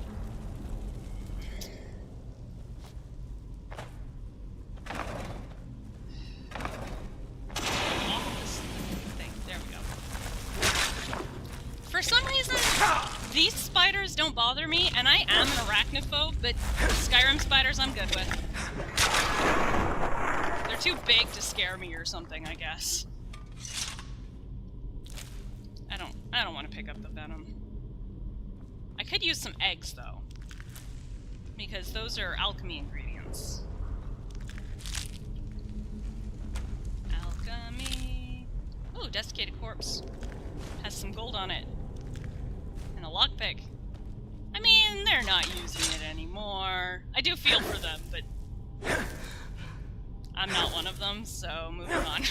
For some reason, these spiders don't bother me, and I am an arachnophobe, but Skyrim spiders I'm good with. They're too big to scare me or something, I guess. I don't want to pick up the venom. I could use some eggs, though. Because those are alchemy ingredients. Alchemy... Ooh, desiccated corpse. Has some gold on it. And a lockpick. I mean, they're not using it anymore. I do feel for them, but... I'm not one of them, so moving on.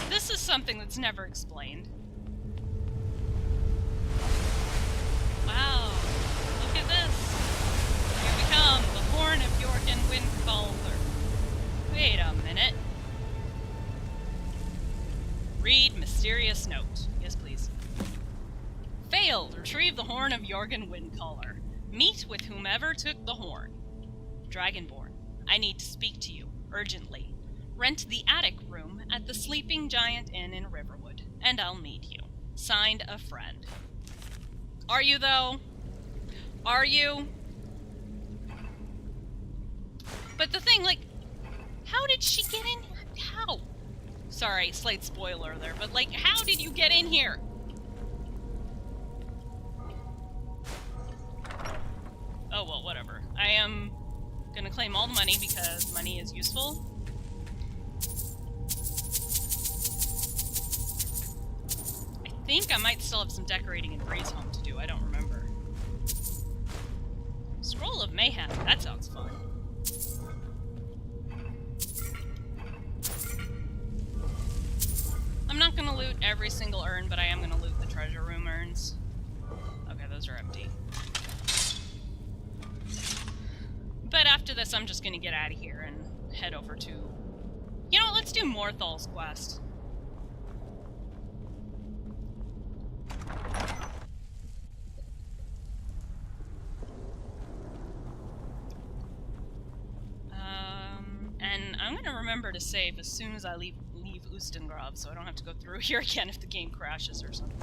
This is something that's never explained. Wow, look at this. Here we come, the Horn of Jorgen Windfalder. Wait a minute. Read mysterious note. Yes, please. Failed. Retrieve the Horn of Jorgen Windcaller. Meet with whomever took the horn. Dragonborn, I need to speak to you, urgently. Rent the attic room at the Sleeping Giant Inn in Riverwood, and I'll meet you. Signed, a friend. Are you, though? Are you? But the thing, like, how did she get in? How? Sorry, slight spoiler there, but like, how did you get in here? Oh well, whatever. I am gonna claim all the money because money is useful. I think I might still have some decorating in Bree's home to do, I don't remember. Scroll of Mayhem, that sounds fun. I'm not gonna loot every single urn, but I am gonna loot the treasure room urns. Okay, those are empty. But after this, I'm just gonna get out of here and head over to... You know what, let's do Morthal's quest. And I'm gonna remember to save as soon as I leave Ustengrav, so I don't have to go through here again if the game crashes or something.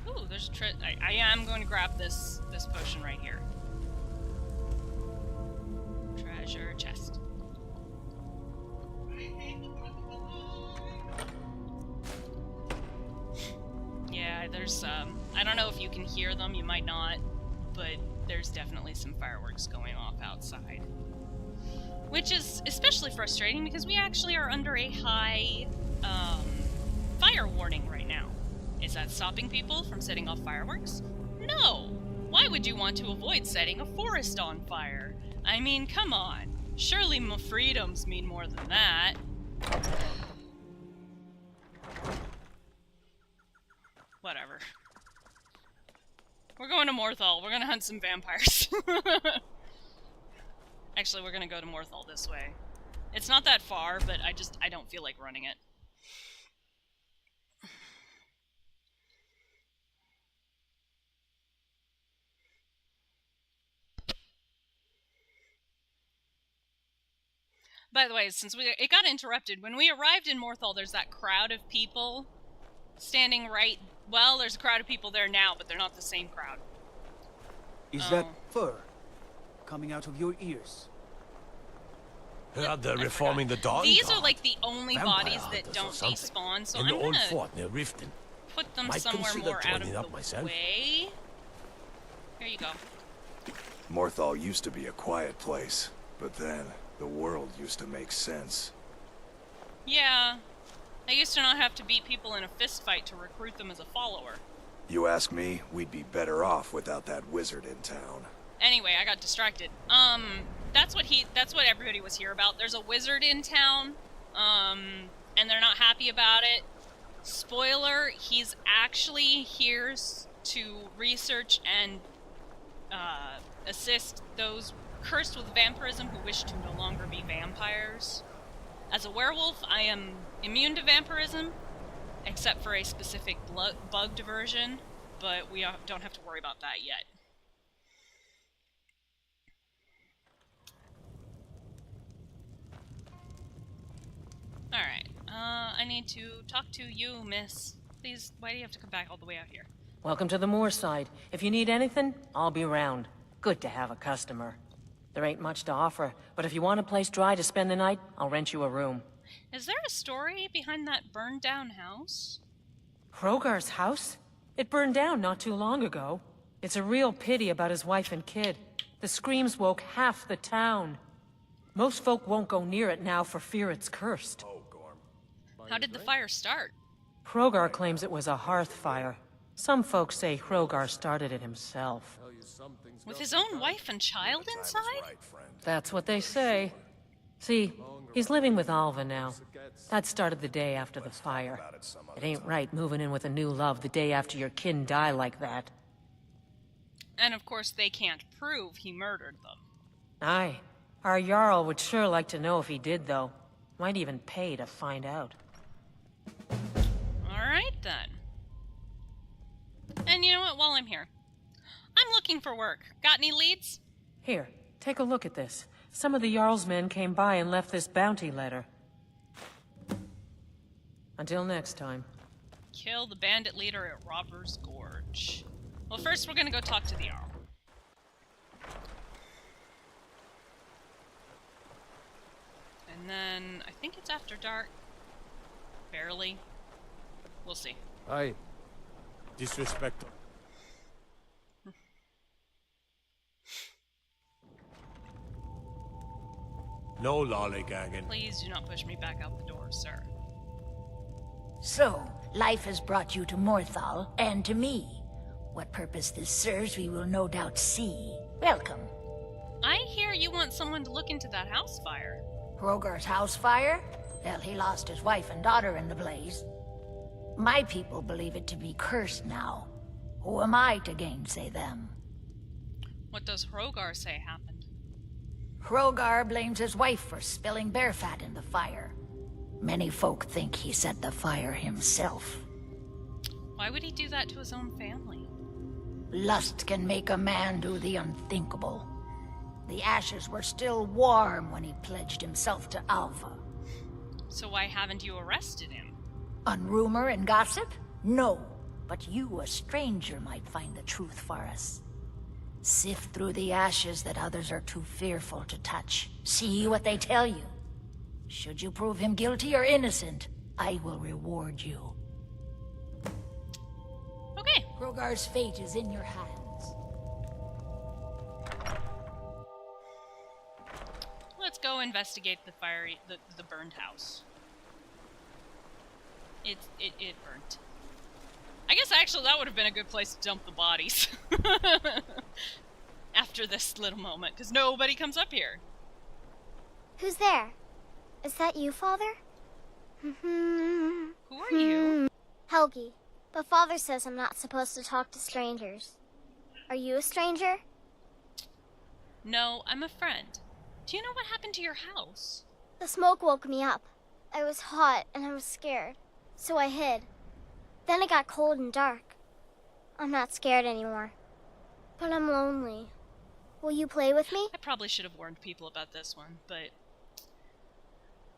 Ooh, there's a I am going to grab this potion right here. Treasure chest. Yeah, there's I don't know if you can hear them, you might not, but there's definitely some fireworks going off outside. Which is especially frustrating because we actually are under a high fire warning right now. Is that stopping people from setting off fireworks? No! Why would you want to avoid setting a forest on fire? I mean, come on. Surely freedoms mean more than that. Whatever. We're going to Morthal. We're gonna hunt some vampires. Actually, we're gonna go to Morthal this way. It's not that far, but I don't feel like running it. By the way, since it got interrupted, when we arrived in Morthal, there's that crowd of people standing right... Well, there's a crowd of people there now, but they're not the same crowd. Is that fur coming out of your ears? They're reforming the dog. These are like the only bodies that don't despawn, so I'm in the old gonna fort near Riften. put them Might somewhere consider more out of joining the up myself. way. Here you go. Morthal used to be a quiet place, but then the world used to make sense. Yeah. I used to not have to beat people in a fist fight to recruit them as a follower. You ask me, we'd be better off without that wizard in town. Anyway, I got distracted. That's what everybody was here about. There's a wizard in town, and they're not happy about it. Spoiler, he's actually here to research and assist those cursed with vampirism who wish to no longer be vampires. As a werewolf, I am immune to vampirism, except for a specific bugged version, but we don't have to worry about that yet. Alright, I need to talk to you, miss. Please, why do you have to come back all the way out here? Welcome to the moorside. If you need anything, I'll be round. Good to have a customer. There ain't much to offer, but if you want a place dry to spend the night, I'll rent you a room. Is there a story behind that burned-down house? Hrogar's house? It burned down not too long ago. It's a real pity about his wife and kid. The screams woke half the town. Most folk won't go near it now for fear it's cursed. How did the fire start? Hrogar claims it was a hearth fire. Some folks say Hrogar started it himself. With his own wife and child inside? That's what they say. See, he's living with Alva now. That started the day after the fire. It ain't right moving in with a new love the day after your kin die like that. And of course they can't prove he murdered them. Aye. Our Jarl would sure like to know if he did, though. Might even pay to find out. Alright then. And you know what, while I'm here, I'm looking for work. Got any leads? Here, take a look at this. Some of the Jarl's men came by and left this bounty letter. Until next time. Kill the bandit leader at Robber's Gorge. Well, first we're gonna go talk to the Jarl. And then, I think it's after dark. Barely. We'll see. Aye. Disrespect. No lollygagging. Please do not push me back out the door, sir. So, life has brought you to Morthal, and to me. What purpose this serves, we will no doubt see. Welcome. I hear you want someone to look into that house fire. Hrogar's house fire? Well, he lost his wife and daughter in the blaze. My people believe it to be cursed now. Who am I to gainsay them? What does Hrogar say happened? Hrogar blames his wife for spilling bear fat in the fire. Many folk think he set the fire himself. Why would he do that to his own family? Lust can make a man do the unthinkable. The ashes were still warm when he pledged himself to Alva. So why haven't you arrested him? On rumor and gossip? No. But you, a stranger, might find the truth for us. Sift through the ashes that others are too fearful to touch. See what they tell you. Should you prove him guilty or innocent, I will reward you. Okay. Hrogar's fate is in your hands. Let's go investigate the fiery, the burned house. It burnt. I guess actually that would have been a good place to dump the bodies. After this little moment, because nobody comes up here. Who's there? Is that you, Father? Who are you? Helgi. But Father says I'm not supposed to talk to strangers. Are you a stranger? No, I'm a friend. Do you know what happened to your house? The smoke woke me up. I was hot and I was scared, so I hid. Then it got cold and dark. I'm not scared anymore, but I'm lonely. Will you play with me? I probably should have warned people about this one, but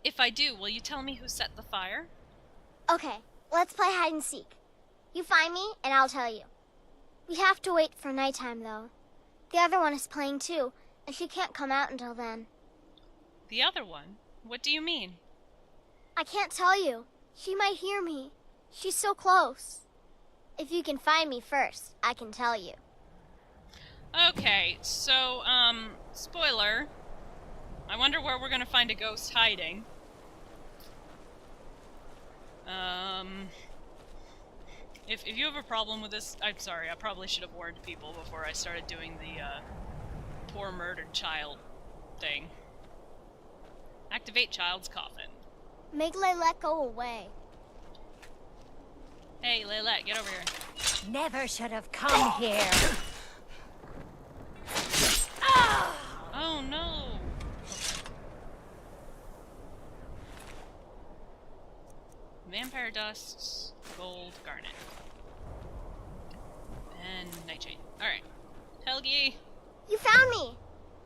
if I do, will you tell me who set the fire? Okay, let's play hide and seek. You find me, and I'll tell you. We have to wait for nighttime, though. The other one is playing too, and she can't come out until then. The other one? What do you mean? I can't tell you. She might hear me. She's so close. If you can find me first, I can tell you. Okay, so, spoiler. I wonder where we're gonna find a ghost hiding. If you have a problem with this, I'm sorry, I probably should have warned people before I started doing the, poor murdered child thing. Activate child's coffin. Make Leylette go away. Hey, Leylette, get over here. Never should have come here. Oh no! Vampire dust, gold, garnet. And nightshade. Alright. Helgi! You found me!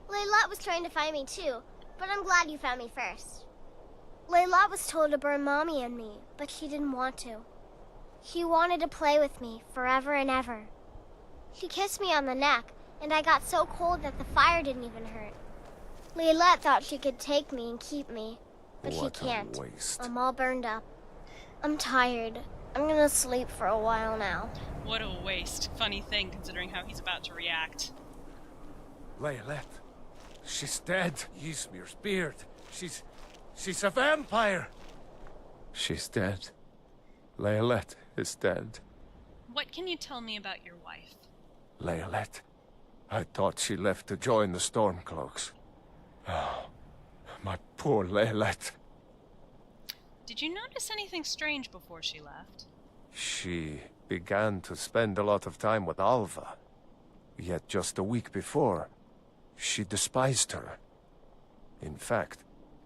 Leylette was trying to find me too, but I'm glad you found me first. Leylette was told to burn Mommy and me, but she didn't want to. She wanted to play with me forever and ever. She kissed me on the neck, and I got so cold that the fire didn't even hurt. Leylette thought she could take me and keep me, but What she can't. a waste. I'm all burned up. I'm tired. I'm gonna sleep for a while now. What a waste. Funny thing, considering how he's about to react. Leylette. She's dead. Ysmir's beard. She's a vampire. She's dead. Leylette is dead. What can you tell me about your wife? Leylette. I thought she left to join the Stormcloaks. Oh, my poor Leylette. Did you notice anything strange before she left? She began to spend a lot of time with Alva. Yet just a week before, she despised her. In fact,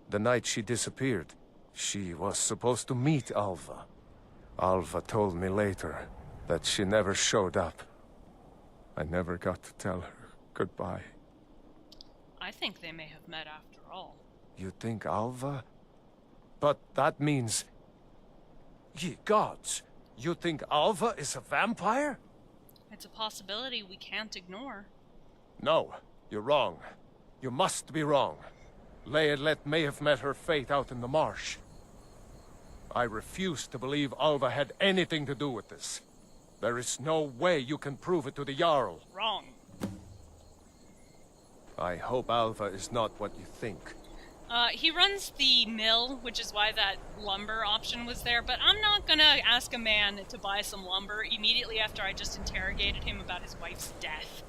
the night she disappeared, she was supposed to meet Alva. Alva told me later that she never showed up. I never got to tell her goodbye. I think they may have met after all. You think Alva? But that means... Ye gods! You think Alva is a vampire? It's a possibility we can't ignore. No, you're wrong. You must be wrong. Leodlet may have met her fate out in the marsh. I refuse to believe Alva had anything to do with this. There is no way you can prove it to the Jarl. Wrong. I hope Alva is not what you think. He runs the mill, which is why that lumber option was there, but I'm not gonna ask a man to buy some lumber immediately after I just interrogated him about his wife's death.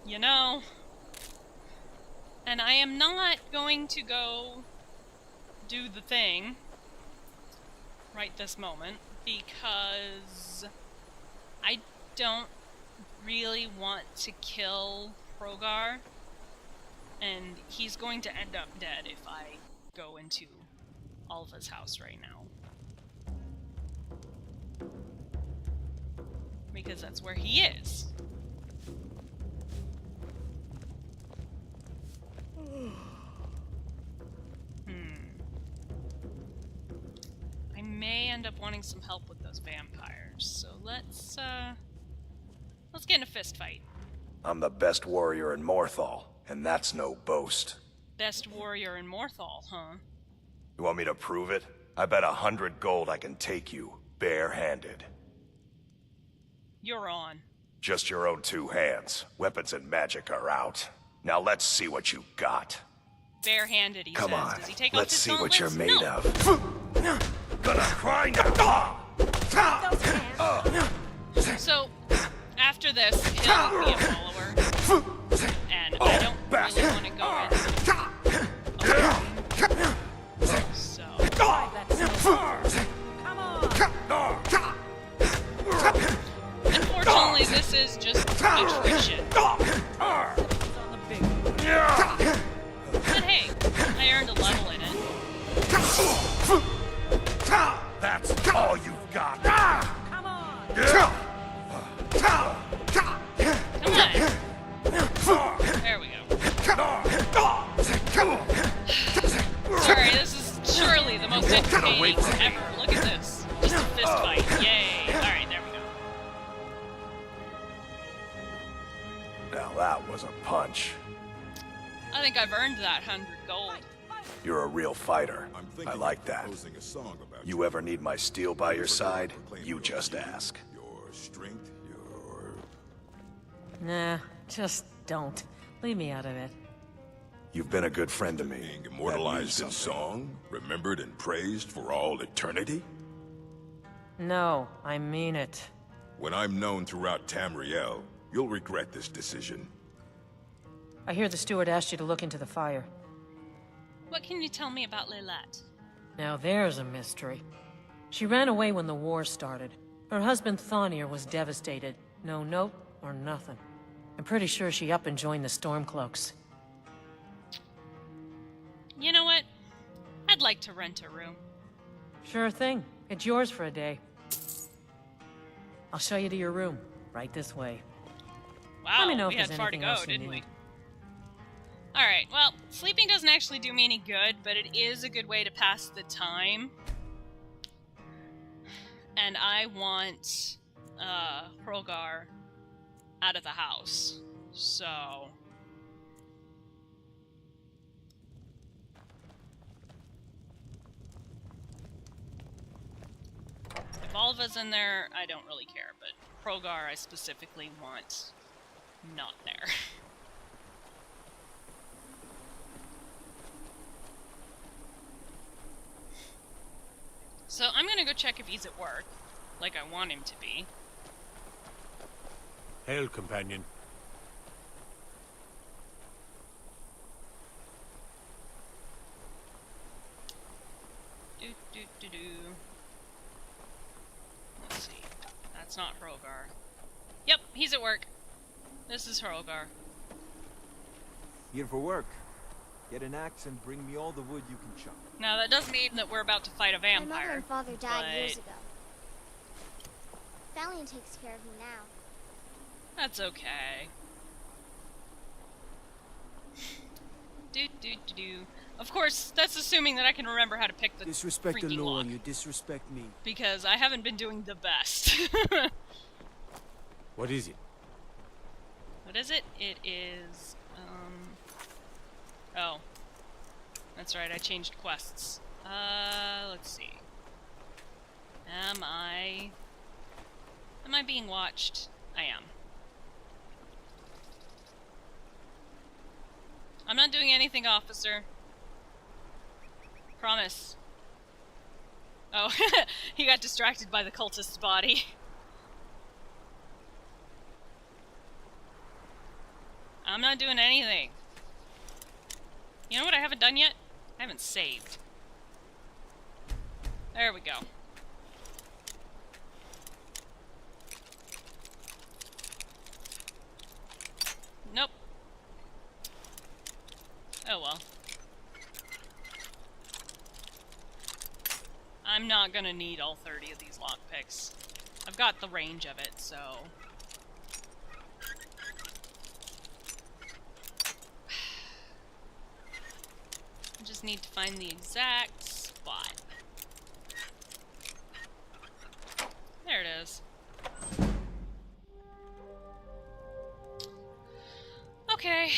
You know? And I am not going to go do the thing right this moment, because I don't really want to kill Hrogar, and he's going to end up dead if I go into Alva's house right now. Because that's where he is. I may end up wanting some help with those vampires, so let's get in a fist fight. I'm the best warrior in Morthal, and that's no boast. Best warrior in Morthal, huh? You want me to prove it? I bet 100 gold I can take you, bare-handed. You're on. Just your own 2 hands. Weapons and magic are out. Now let's see what you got. Barehanded, he Come says. on, Does he take let's off his see what you're gauntlets? made No. of. Gonna cry now! So, after this, he'll be a follower. And I don't really want to go in. So. Come on! Unfortunately, this is just attrition. But hey, I earned a level in it. That's all you've got. Come on! Come on. There we go. Sorry, this is surely the most entertaining ever. Look at this. Just a fist fight. Yay. Alright, there we go. Now that was a punch. I think I've earned that 100 gold. You're a real fighter. I like that. You ever need my steel by your side, you just ask. Your strength, your... Nah, just don't. Leave me out of it. You've been a good friend to me. Being immortalized in song, remembered and praised for all eternity? No, I mean it. When I'm known throughout Tamriel, you'll regret this decision. I hear the steward asked you to look into the fire. What can you tell me about Leylette? Now there's a mystery. She ran away when the war started. Her husband Thonir was devastated. No note or nothing. I'm pretty sure she up and joined the Stormcloaks. You know what? I'd like to rent a room. Sure thing. It's yours for a day. I'll show you to your room. Right this way. Wow, Let me know we if had there's far to anything go, else you didn't we? need. Alright, well, sleeping doesn't actually do me any good, but it is a good way to pass the time. And I want, Hrogar out of the house. So... if Alva's in there, I don't really care, but Hrogar I specifically want not there. So I'm gonna go check if he's at work, like I want him to be. Hail, companion. Do. Let's see. That's not Hrogar. Yep, he's at work. This is Hrogar. Here for work. Get an axe and bring me all the wood you can chop. Now that does mean that we're about to fight a My mother vampire. and father died but years ago. Valiant takes care of me now. that's okay. Do. Of course, that's assuming that I can remember how to pick the Disrespect the freaking law lock. and you disrespect me. Because I haven't been doing the best. What is it? What is it? It is, oh. That's right, I changed quests. Let's see. Am I being watched? I am. I'm not doing anything, officer. Promise. Oh, he got distracted by the cultist's body. I'm not doing anything. You know what I haven't done yet? I haven't saved. There we go. Nope. Oh well. I'm not gonna need all 30 of these lockpicks. I've got the range of it, so... I just need to find the exact spot. There it is. Okay.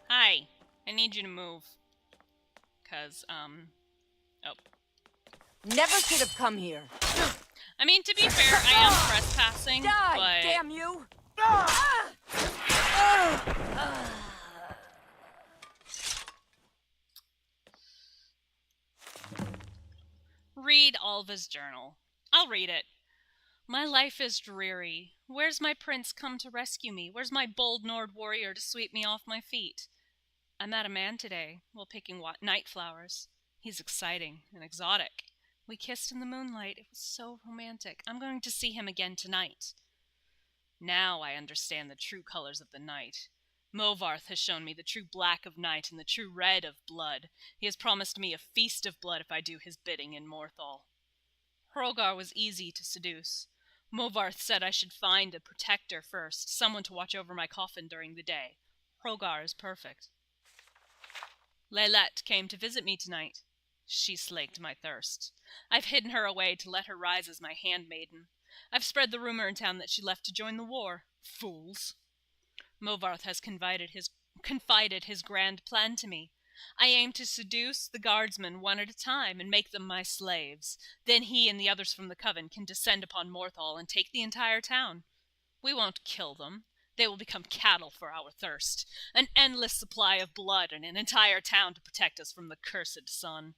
Hi. I need you to move. 'Cause, oh. Never should have come here. I mean, to be fair, I am trespassing, Die, but... damn you! Read Alva's journal. I'll read it. My life is dreary. Where's my prince come to rescue me? Where's my bold Nord warrior to sweep me off my feet? I met a man today while picking night flowers. He's exciting and exotic. We kissed in the moonlight. It was so romantic. I'm going to see him again tonight. Now I understand the true colors of the night. Movarth has shown me the true black of night and the true red of blood. He has promised me a feast of blood if I do his bidding in Morthal. Hrogar was easy to seduce. Movarth said I should find a protector first, someone to watch over my coffin during the day. Hrogar is perfect. Leylette came to visit me tonight. She slaked my thirst. I've hidden her away to let her rise as my handmaiden. I've spread the rumor in town that she left to join the war. Fools. Movarth has confided his grand plan to me. I aim to seduce the guardsmen one at a time and make them my slaves. Then he and the others from the coven can descend upon Morthal and take the entire town. We won't kill them. They will become cattle for our thirst. An endless supply of blood and an entire town to protect us from the cursed sun.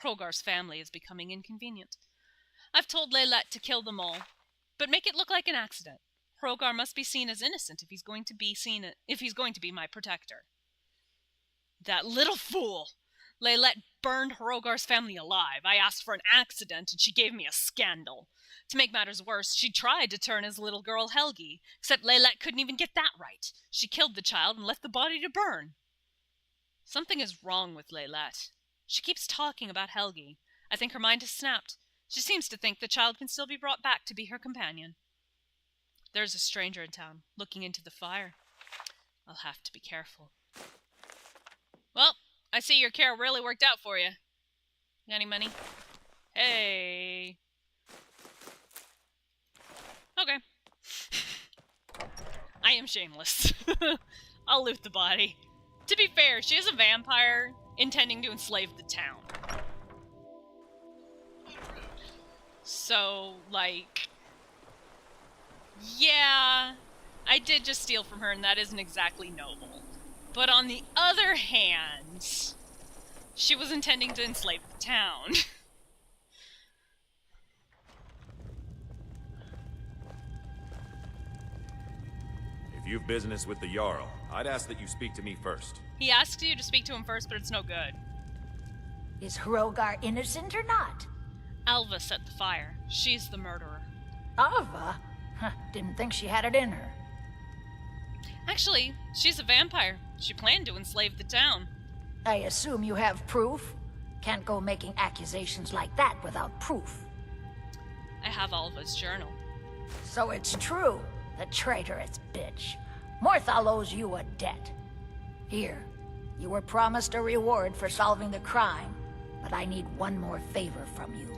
Hrogar's family is becoming inconvenient. I've told Leylette to kill them all, but make it look like an accident. Hrogar must be seen as innocent if he's going to be my protector. That little fool! Leylette burned Hrogar's family alive. I asked for an accident and she gave me a scandal. To make matters worse, she tried to turn his little girl Helgi, except Leylette couldn't even get that right. She killed the child and left the body to burn. Something is wrong with Leylette. She keeps talking about Helgi. I think her mind has snapped. She seems to think the child can still be brought back to be her companion. There's a stranger in town, looking into the fire. I'll have to be careful. Well, I see your care really worked out for you. Got any money? Hey. Okay. I am shameless. I'll loot the body. To be fair, she is a vampire intending to enslave the town. So, like... yeah, I did just steal from her, and that isn't exactly noble. But on the other hand, she was intending to enslave the town. If you've business with the Jarl, I'd ask that you speak to me first. He asks you to speak to him first, but it's no good. Is Hrogar innocent or not? Alva set the fire. She's the murderer. Alva? Huh, didn't think she had it in her. Actually, she's a vampire. She planned to enslave the town. I assume you have proof? Can't go making accusations like that without proof. I have Alva's journal. So it's true, the traitorous bitch. Morthal owes you a debt. Here, you were promised a reward for solving the crime, but I need one more favor from you.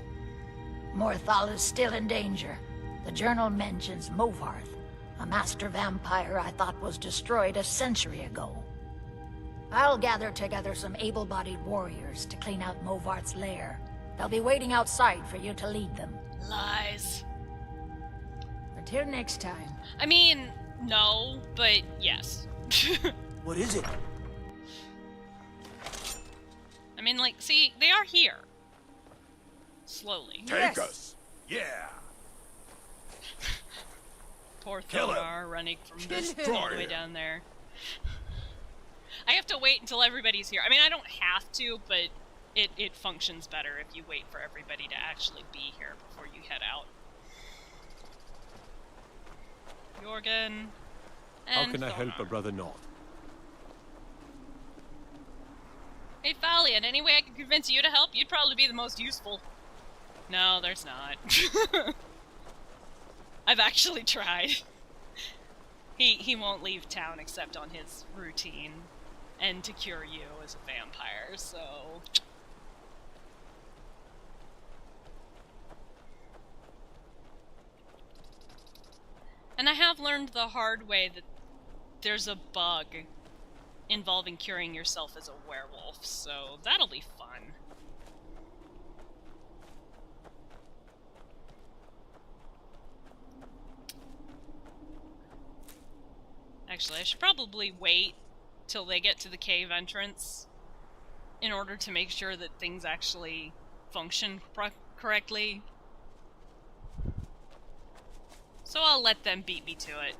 Morthal is still in danger. The journal mentions Movarth, a master vampire I thought was destroyed a century ago. I'll gather together some able-bodied warriors to clean out Movarth's lair. They'll be waiting outside for you to lead them. Lies. Until next time. I mean, no, but yes. What is it? I mean, like, see, they are here. Slowly. Take us. Yeah. Poor Kill him. Thonar running from this Destroy all the way him. down there. I have to wait until everybody's here. I mean, I don't have to, but it functions better if you wait for everybody to actually be here before you head out. Jorgen. How And can I help Thonar. a brother not? Hey, Valiant, any way I can convince you to help? You'd probably be the most useful. No, there's not. I've actually tried. He won't leave town except on his routine and to cure you as a vampire, so... And I have learned the hard way that there's a bug involving curing yourself as a werewolf, so that'll be fun. Actually, I should probably wait till they get to the cave entrance in order to make sure that things actually function correctly. So I'll let them beat me to it.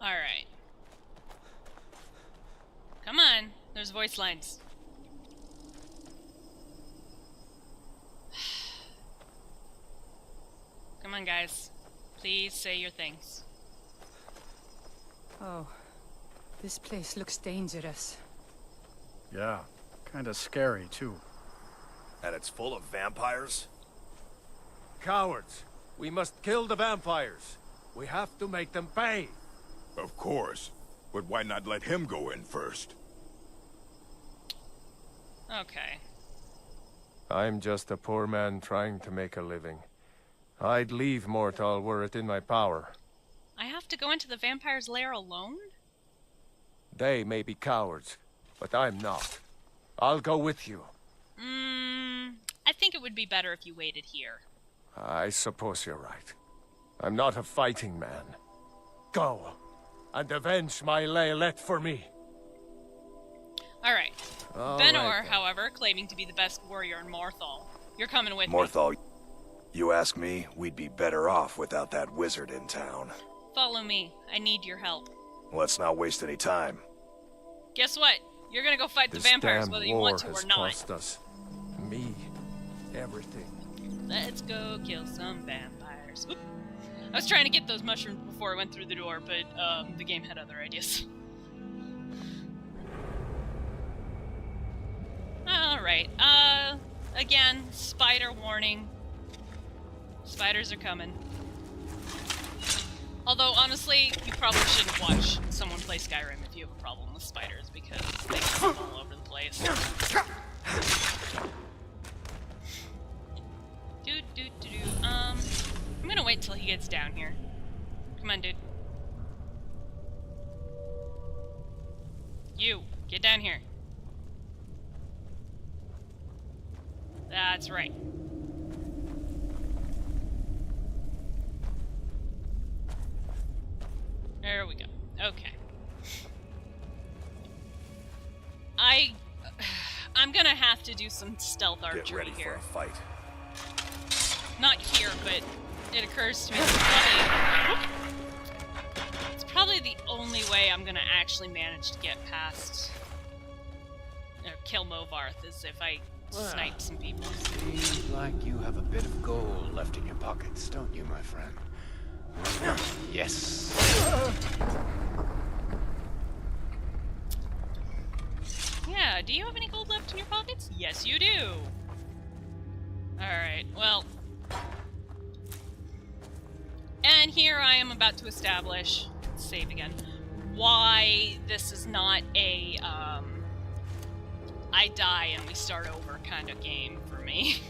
Alright. Come on, there's voice lines. Come on, guys. Please say your things. Oh, this place looks dangerous. Yeah, kinda scary, too. And it's full of vampires? Cowards! We must kill the vampires. We have to make them pay. Of course. But why not let him go in first? Okay. I'm just a poor man trying to make a living. I'd leave Mortal were it in my power. I have to go into the vampire's lair alone? They may be cowards, but I'm not. I'll go with you. I think it would be better if you waited here. I suppose you're right. I'm not a fighting man. Go, and avenge my Laylet for me. Alright. All Benor, right, then. however, claiming to be the best warrior in Morthal. You're coming with me. Morthal, you ask me, we'd be better off without that wizard in town. Follow me. I need your help. Let's not waste any time. Guess what? You're gonna go fight This the vampires damn whether you war want to has or not. cost us. Me. Everything. Let's go kill some vampires. Oop. I was trying to get those mushrooms before I went through the door, but the game had other ideas. Alright, again, spider warning. Spiders are coming. Although, honestly, you probably shouldn't watch someone play Skyrim if you have a problem with spiders, because they come all over the place. I'm gonna wait till he gets down here. Come on, dude. You, get down here. That's right. There we go. Okay. I'm gonna have to do some stealth archery Get ready here. for a fight. Not here, but it occurs to me it's probably the only way I'm gonna actually manage to get past or kill Movarth is if I snipe some people. Seems like you have a bit of gold left in your pockets, don't you, my friend? Yes. Yeah, do you have any gold left in your pockets? Yes, you do. Alright, well. And here I am about to establish, save again, why this is not a, I die and we start over kind of game for me.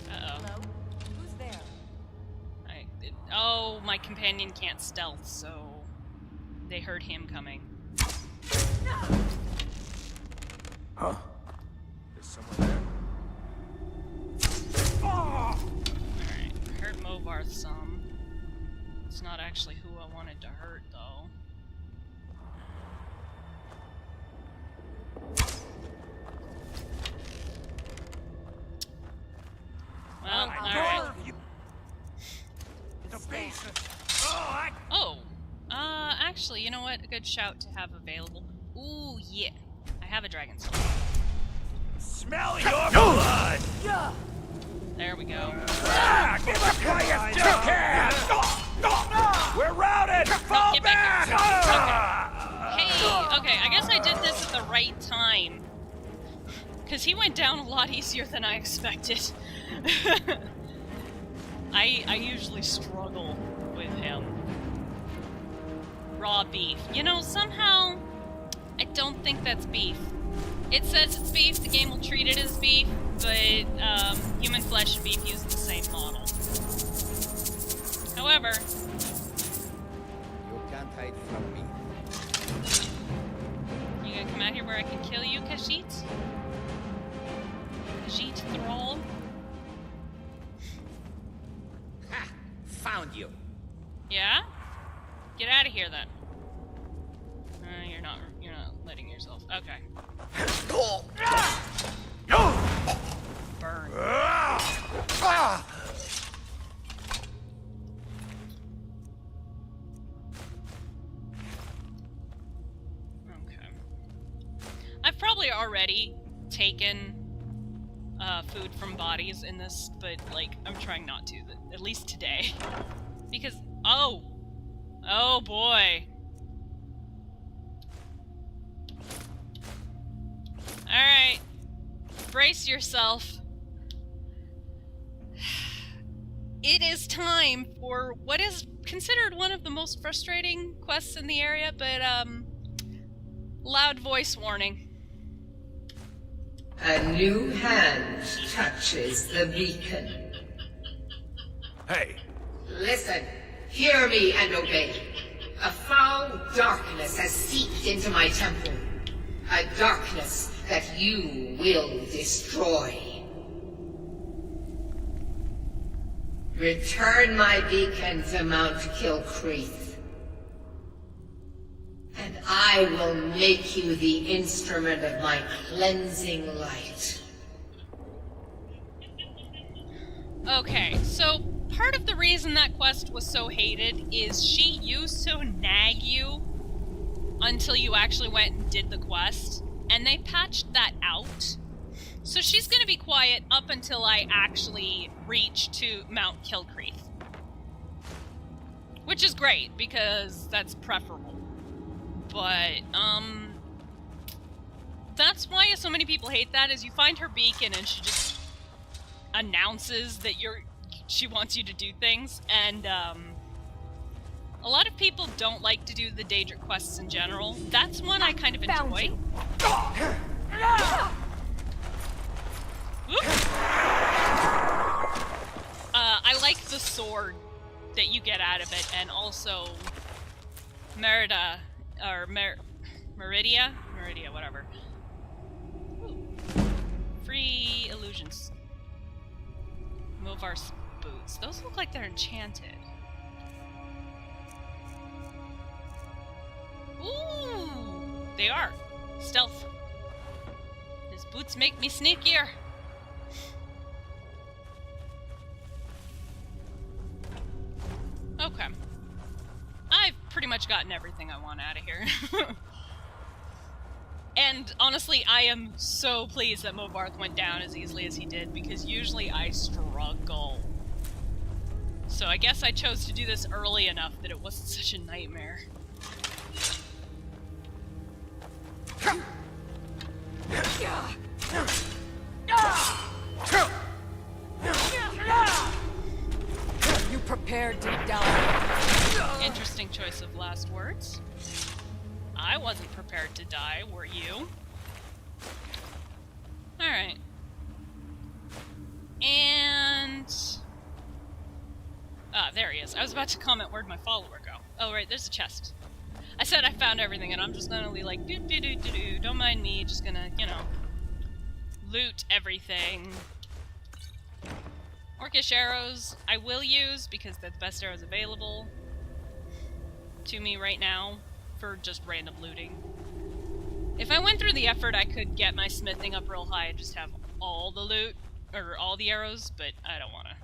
Hello? Who's there? Oh, my companion can't stealth, so they heard him coming. Huh? Is someone there? Alright, hurt Movarth some. It's not actually who I wanted to hurt, though. Well, alright. Oh! Actually, you know what? A good shout to have available. Ooh, yeah. I have a dragon soul. Smell your blood! There we go. Give us what you still can! We're routed! Fall back! Hey, okay, I guess I did this at the right time. Because he went down a lot easier than I expected. I usually struggle with him. Raw beef. You know, somehow, I don't think that's beef. It says it's beef, the game will treat it as beef, but human flesh and beef use the same model. However... You can't hide from me. You gonna come out here where I can kill you, Khajiit? Khajiit Thrall? Ha! Found you. Yeah? Get out of here then. You're not letting yourself. Okay. Burn. Okay. I've probably already taken food from bodies in this, but like I'm trying not to, at least today. Because oh boy. Alright. Brace yourself. It is time for what is considered one of the most frustrating quests in the area, but, loud voice warning. A new hand touches the beacon. Hey! Listen, hear me and obey. A foul darkness has seeped into my temple. A darkness that you will destroy. Return my beacon to Mount Kilcreath, and I will make you the instrument of my cleansing light. Okay, so part of the reason that quest was so hated is she used to nag you until you actually went and did the quest, and they patched that out. So she's gonna be quiet up until I actually reach to Mount Kilcreath. Which is great, because that's preferable. But, that's why so many people hate that, is you find her beacon and she just announces that she wants you to do things, and, a lot of people don't like to do the Daedric quests in general. That's one I kind of enjoy. I like the sword that you get out of it, and also Meridia, whatever. Ooh. Free illusions. Movar's boots. Those look like they're enchanted. Ooh, they are. Stealth. His boots make me sneakier. Okay. I've pretty much gotten everything I want out of here. And honestly, I am so pleased that Movarth went down as easily as he did, because usually I struggle. So I guess I chose to do this early enough that it wasn't such a nightmare. Interesting choice of last words. I wasn't prepared to die, were you? Alright. And... Ah, there he is. I was about to comment, where'd my follower go? Oh, right, there's a chest. I said I found everything, and I'm just gonna be like, do-do-do-do-do, don't mind me, just gonna, you know, loot everything. Orcish arrows I will use, because they're the best arrows available to me right now, for just random looting. If I went through the effort, I could get my smithing up real high and just have all the loot, or all the arrows, but I don't wanna.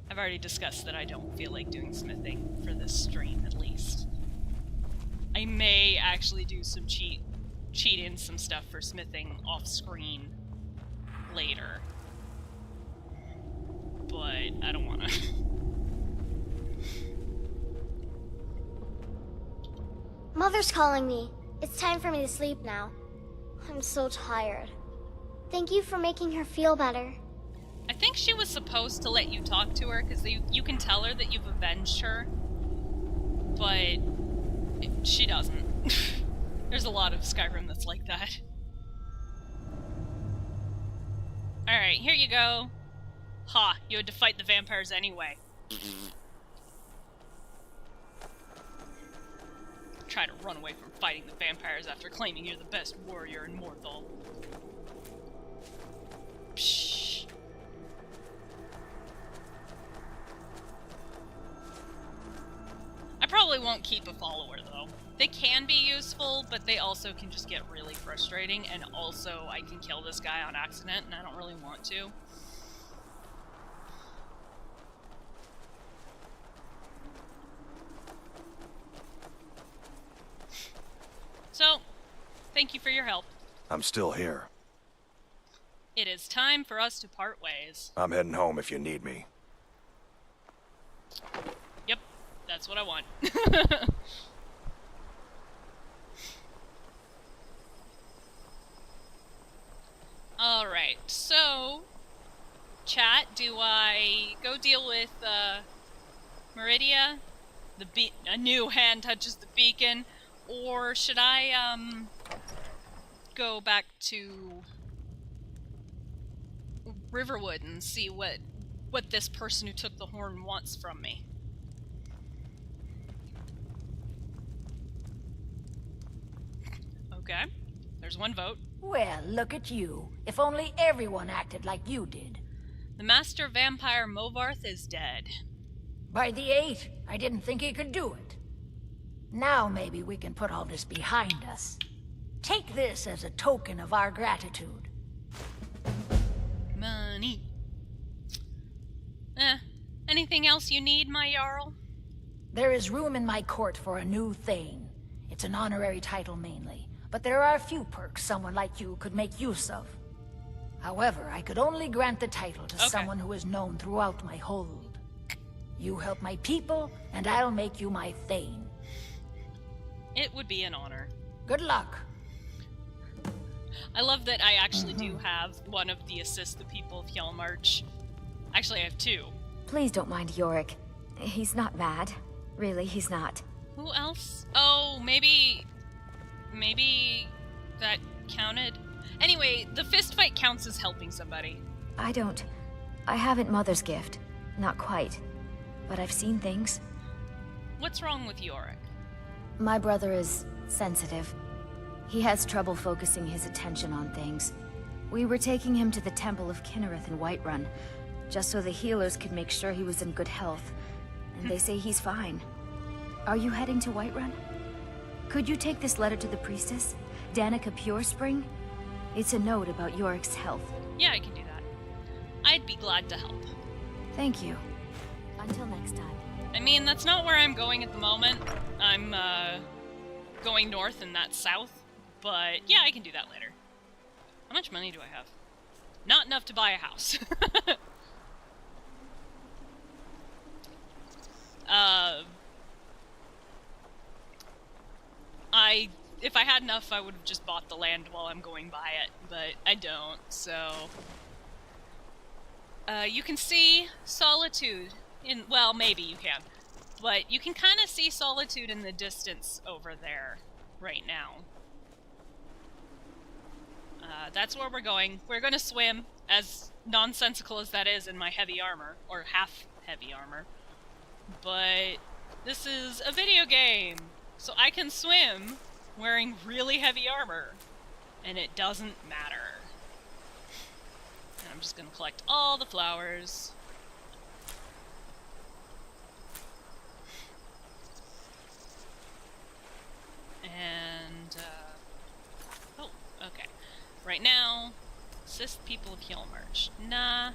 I've already discussed that I don't feel like doing smithing for this stream, at least. I may actually do some cheat in some stuff for smithing off-screen later. But I don't wanna. Mother's calling me. It's time for me to sleep now. I'm so tired. Thank you for making her feel better. I think she was supposed to let you talk to her, because you can tell her that you've avenged her. But she doesn't. There's a lot of Skyrim that's like that. Alright, here you go. Ha, you had to fight the vampires anyway. Try to run away from fighting the vampires after claiming you're the best warrior in Morthal. Psh. I probably won't keep a follower, though. They can be useful, but they also can just get really frustrating, and also I can kill this guy on accident, and I don't really want to. So, thank you for your help. I'm still here. It is time for us to part ways. I'm heading home if you need me. Yep, that's what I want. Alright, so... Chat, do I go deal with, Meridia? A new hand touches the beacon. Or should I, go back to Riverwood and see what this person who took the horn wants from me? Okay, there's one vote. Well, look at you. If only everyone acted like you did. The Master Vampire Movarth is dead. By the 8, I didn't think he could do it. Now maybe we can put all this behind us. Take this as a token of our gratitude. Money. Anything else you need, my Jarl? There is room in my court for a new Thane. It's an honorary title mainly, but there are a few perks someone like you could make use of. However, I could only grant the title to someone who is known throughout my hold. You help my people, and I'll make you my Thane. It would be an honor. Good luck. I love that I actually do have one of the assist the people of Hjalmarch. Actually, I have two. Please don't mind Yorick. He's not mad. Really, he's not. Who else? Oh, maybe that counted? Anyway, the fist fight counts as helping somebody. I haven't Mother's gift. Not quite. But I've seen things. What's wrong with Yorick? My brother is sensitive. He has trouble focusing his attention on things. We were taking him to the Temple of Kinnereth in Whiterun, just so the healers could make sure he was in good health. And they say he's fine. Are you heading to Whiterun? Could you take this letter to the priestess, Danica Purespring? It's a note about Yorick's health. Yeah, I can do that. I'd be glad to help. Thank you. Until next time. I mean, that's not where I'm going at the moment. I'm, going north and that's south. But, yeah, I can do that later. How much money do I have? Not enough to buy a house. If I had enough, I would have just bought the land while I'm going by it, but I don't, so... you can see Solitude in... well, maybe you can. But you can kind of see Solitude in the distance over there right now. That's where we're going. We're going to swim, as nonsensical as that is in my heavy armor, or half heavy armor. But this is a video game, so I can swim wearing really heavy armor, and it doesn't matter. And I'm just going to collect all the flowers. And, oh, okay. Right now, assist people of Hillmarch. Nah.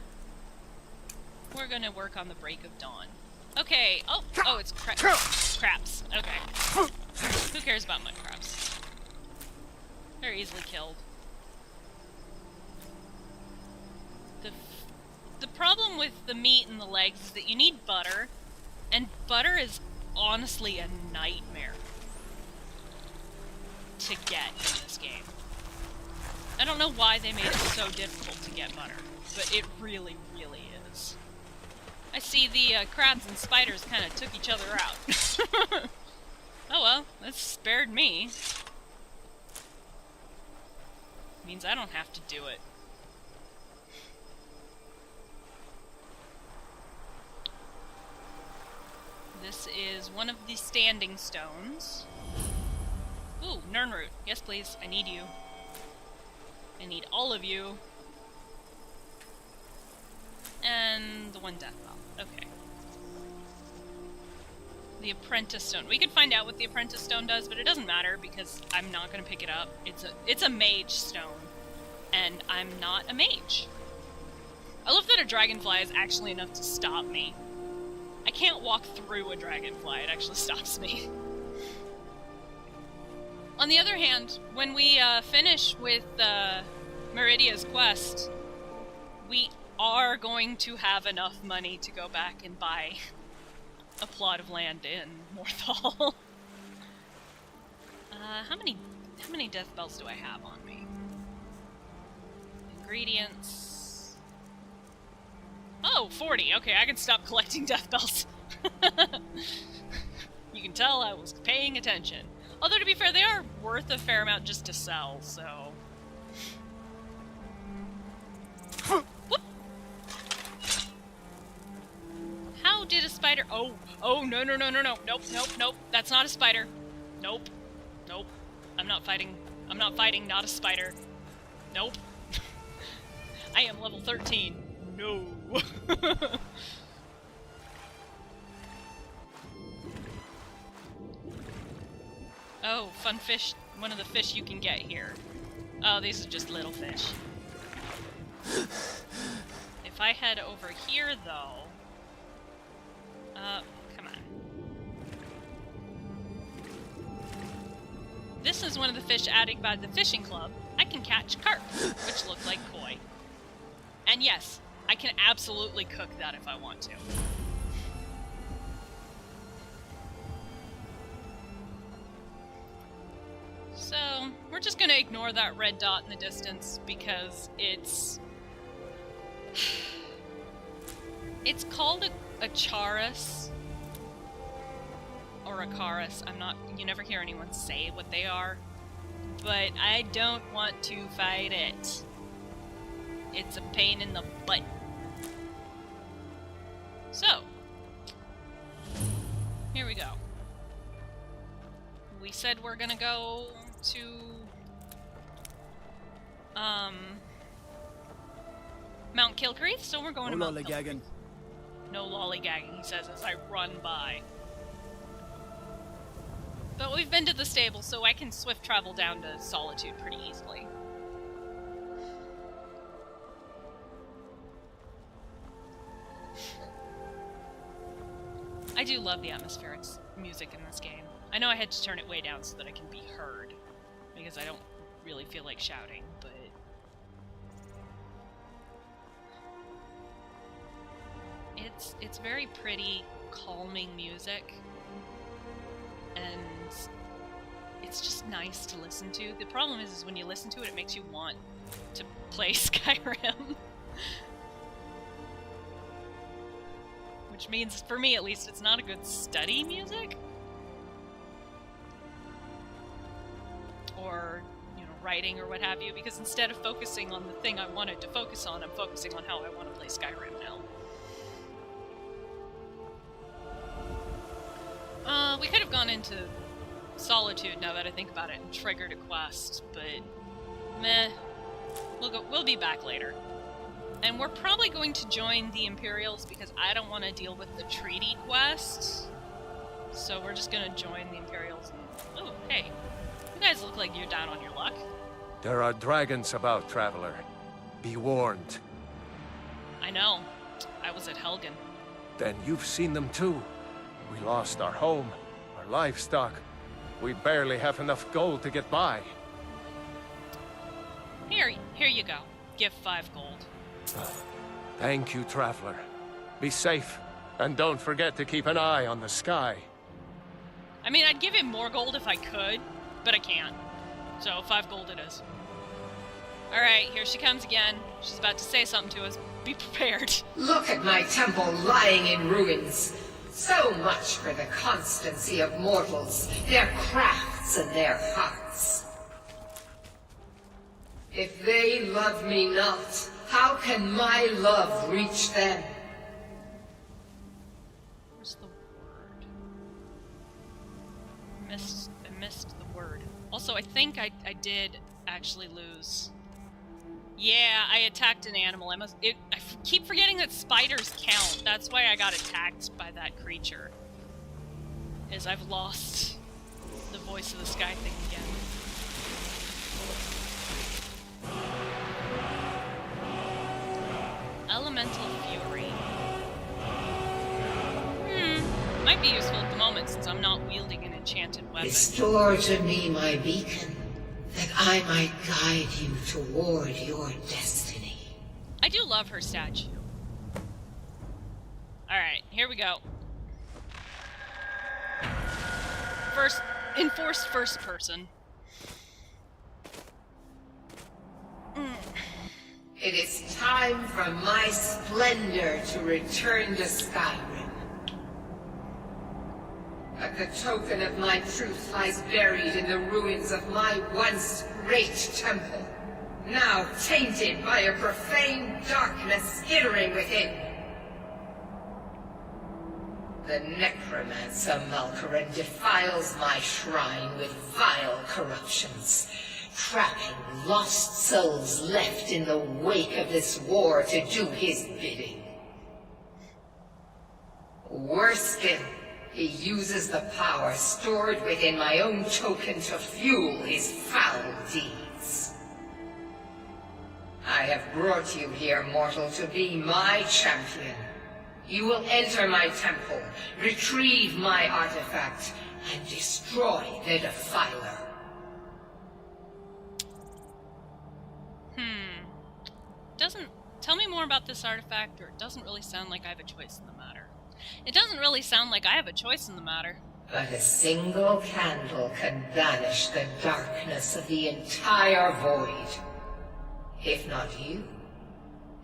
We're gonna work on the Break of Dawn. Okay, oh, it's craps. Okay. Who cares about mud crabs? They're easily killed. The problem with the meat and the legs is that you need butter, and butter is honestly a nightmare to get in this game. I don't know why they made it so difficult to get butter, but it really, really is. I see the crabs and spiders kind of took each other out. Oh well, that spared me. Means I don't have to do it. This is one of the standing stones. Ooh, Nirnroot. Yes, please. I need you. I need all of you. And the one death bell. Okay. The Apprentice Stone. We could find out what the Apprentice Stone does, but it doesn't matter because I'm not going to pick it up. It's a mage stone, and I'm not a mage. I love that a dragonfly is actually enough to stop me. I can't walk through a dragonfly. It actually stops me. On the other hand, when we finish with Meridia's quest, we are going to have enough money to go back and buy a plot of land in Morthal. How many death bells do I have on me? Ingredients. Oh, 40. Okay, I can stop collecting death bells. You can tell I was paying attention. Although, to be fair, they are worth a fair amount just to sell, so... Whoop. How did a spider... Oh, no. Nope. That's not a spider. Nope. I'm not fighting, not a spider. Nope. I am level 13. No. Oh, fun fish. One of the fish you can get here. Oh, these are just little fish. If I head over here, though... come on. This is one of the fish added by the fishing club. I can catch carp, which look like koi. And yes, I can absolutely cook that if I want to. So, we're just gonna ignore that red dot in the distance because it's called a charis or a charis. You never hear anyone say what they are, but I don't want to fight it. It's a pain in the butt. So, here we go. We said we're gonna go to Mount Kilcreath, so we're going to Mount Kilcreath. No lollygagging, he says as I run by. But we've been to the stable, so I can swift travel down to Solitude pretty easily. I do love the atmospheric music in this game. I know I had to turn it way down so that I can be heard, because I don't really feel like shouting, but... It's very pretty, calming music, and it's just nice to listen to. The problem is when you listen to it, it makes you want to play Skyrim. which means, for me at least, it's not a good study music. Or, you know, writing or what have you, because instead of focusing on the thing I wanted to focus on, I'm focusing on how I want to play Skyrim now. We could have gone into Solitude now that I think about it and triggered a quest, but meh. We'll be back later. And we're probably going to join the Imperials because I don't want to deal with the treaty quest. So we're just gonna join the Imperials and... Oh, hey. You guys look like you're down on your luck. There are dragons about, traveler. Be warned. I know. I was at Helgen. Then you've seen them too. We lost our home, our livestock. We barely have enough gold to get by. Here you go. Give 5 gold. Thank you, traveler. Be safe, and don't forget to keep an eye on the sky. I mean, I'd give him more gold if I could, but I can't. So 5 gold it is. Alright, here she comes again. She's about to say something to us. Be prepared. Look at my temple lying in ruins. So much for the constancy of mortals, their crafts and their hearts. If they love me not, how can my love reach them? Where's the word? I missed the word. Also, I think I did actually lose. Yeah, I attacked an animal. I keep forgetting that spiders count. That's why I got attacked by that creature. Is I've lost the voice of the sky thing again. Elemental Fury. Might be useful at the moment since I'm not wielding an enchanted weapon. Restore to me my beacon, that I might guide you toward your destiny. I do love her statue. Alright, here we go. Enforced first person. It is time for my splendor to return to Skyrim. But the token of my truth lies buried in the ruins of my once great temple, now tainted by a profane darkness skittering within. The necromancer Malkaran defiles my shrine with vile corruptions, trapping lost souls left in the wake of this war to do his bidding. Worse still, he uses the power stored within my own token to fuel his foul deeds. I have brought you here, mortal, to be my champion. You will enter my temple, retrieve my artifact, and destroy the Defiler. Tell me more about this artifact, or it doesn't really sound like I have a choice in the matter. It doesn't really sound like I have a choice in the matter. But a single candle can banish the darkness of the entire void. If not you,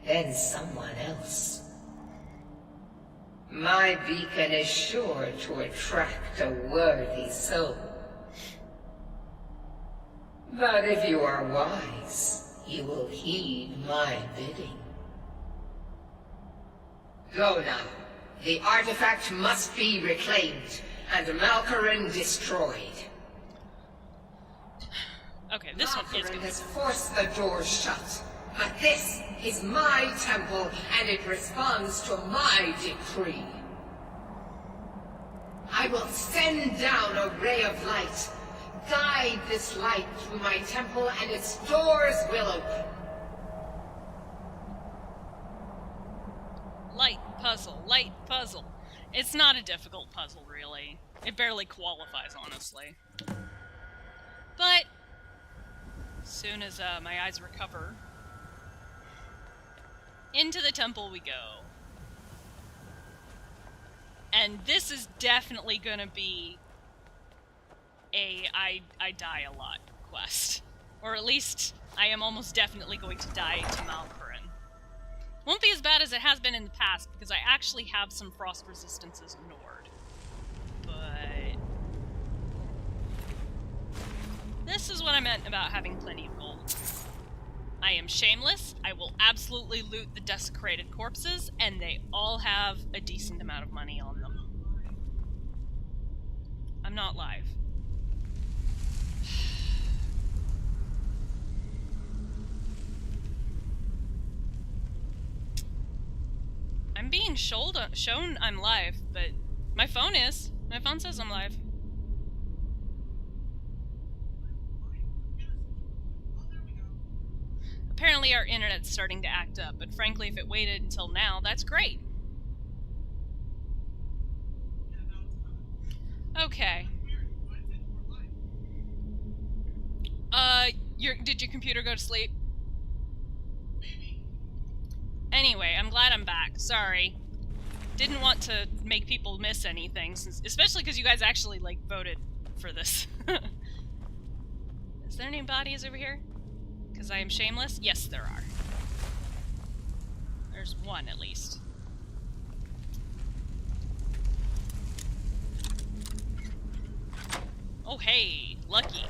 then someone else. My beacon is sure to attract a worthy soul. But if you are wise, you will heed my bidding. Go now. The artifact must be reclaimed, and Malkaran destroyed. Okay, this one is Malkaran has forced the doors shut. But this is my temple, and it responds to my decree. I will send down a ray of light. Guide this light through my temple, and its doors will open. Light puzzle. It's not a difficult puzzle, really. It barely qualifies, honestly. But as soon as my eyes recover, into the temple we go. And this is definitely gonna be a I die a lot quest. Or at least I am almost definitely going to die to Malkaran. Won't be as bad as it has been in the past, because I actually have some frost resistances Nord. But... this is what I meant about having plenty of gold. I am shameless, I will absolutely loot the desecrated corpses, and they all have a decent amount of money on them. I'm not live. I'm being shown I'm live, but my phone is. My phone says I'm live. Apparently our internet's starting to act up, but frankly, if it waited until now, that's great. Okay. Did your computer go to sleep? Anyway, I'm glad I'm back. Sorry. Didn't want to make people miss anything, especially because you guys actually, like, voted for this. Is there any bodies over here? Because I am shameless? Yes, there are. There's one, at least. Oh, hey! Lucky.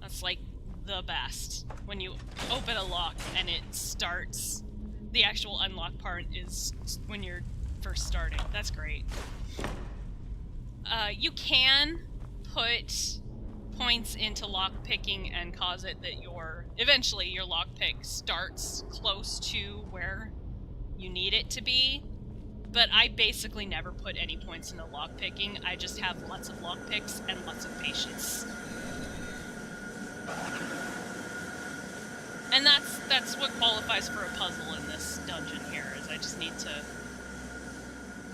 That's, like, the best. When you open a lock and it starts... the actual unlock part is when you're first starting. That's great. You can put points into lockpicking and cause it that eventually your lockpick starts close to where you need it to be, but I basically never put any points into lockpicking. I just have lots of lockpicks and lots of patience. And that's what qualifies for a puzzle in this dungeon here, is I just need to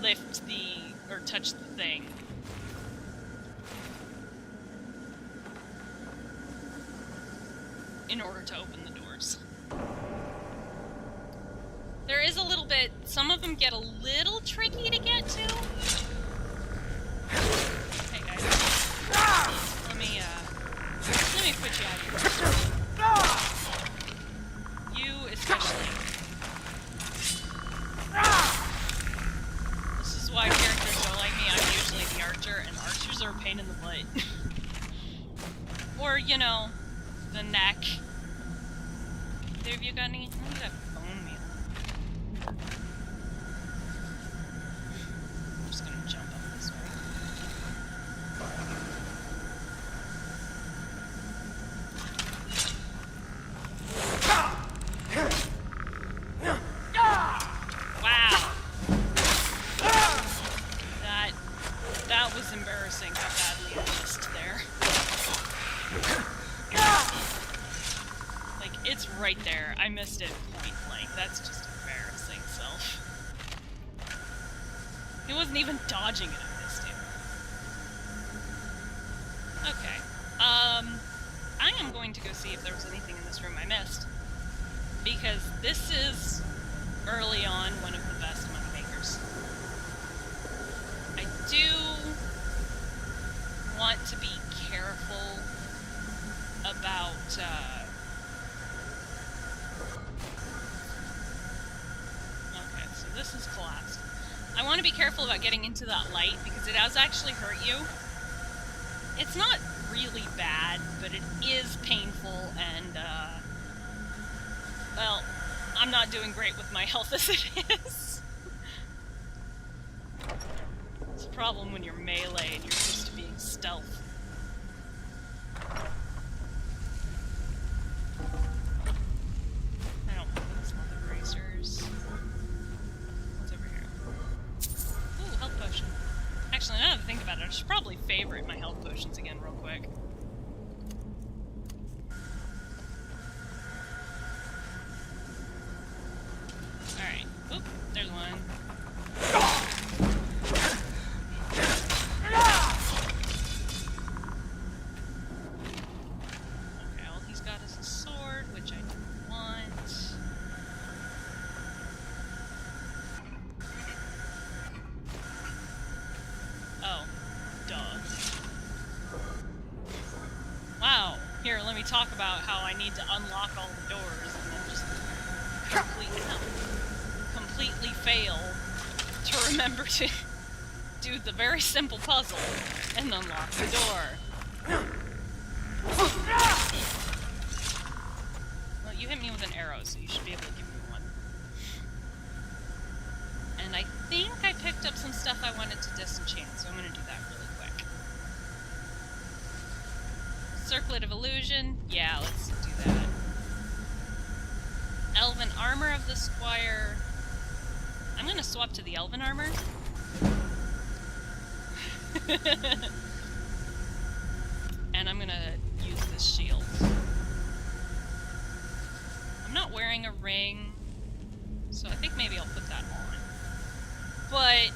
lift or touch the thing. In order to open the doors. There is a little bit, some of them get a little tricky to get to. Hey guys. Let me put you out of here. You especially. This is why characters don't like me. I'm usually the archer, and archers are a pain in the butt. Or, you know, the neck. Have you got any? Oh, you got bone meal. I'm just gonna jump up this way. Wow. That was embarrassing how badly I missed there. Like, it's right there. I missed it point blank. That's just embarrassing self. He wasn't even dodging it, I missed him. Okay. I am going to go see if there was anything in this room I missed. Because this is, early on, one of the best moneymakers. I do want to be careful about, okay, so this is collapsed. I want to be careful about getting into that light, because it does actually hurt you. It's not really bad, but it is painful, and, well, I'm not doing great with my health as it is. It's a problem when you're melee and you're used to being stealth. I don't want these leather bracers. What's over here? Ooh, health potion. Actually, now that I think about it, I should probably favorite my health potions again real quick. Alright. Oop, there's one. Okay, all he's got is a sword, which I don't want. Oh, duh. Wow. Here, let me talk about how I need to unlock all the doors and then just completely fail to remember to do the very simple puzzle and unlock the door. Well, you hit me with an arrow, so you should be able to give me one. And I think I picked up some stuff I wanted to disenchant, so I'm going to do that really quick. Circlet of Illusion. Yeah, let's do that. Elven Armor of the Squire. I'm going to swap to the Elven Armor. And I'm going to use this shield. I'm not wearing a ring, so I think maybe I'll put that on. But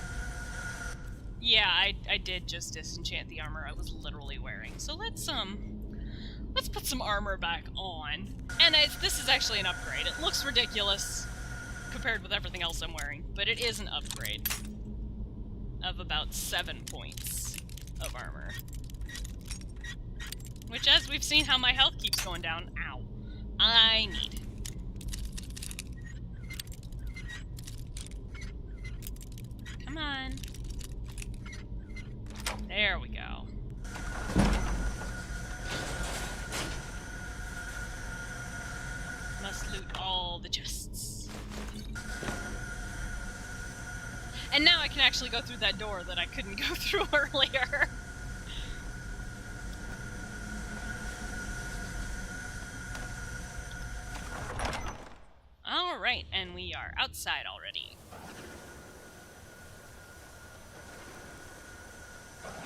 yeah, I did just disenchant the armor I was literally wearing. So let's put some armor back on. And this is actually an upgrade. It looks ridiculous compared with everything else I'm wearing, but it is an upgrade of about 7 points of armor. Which, as we've seen how my health keeps going down, ow, I need. Come on. There we go. Must loot all the chests. And now I can actually go through that door that I couldn't go through earlier. Alright, and we are outside already.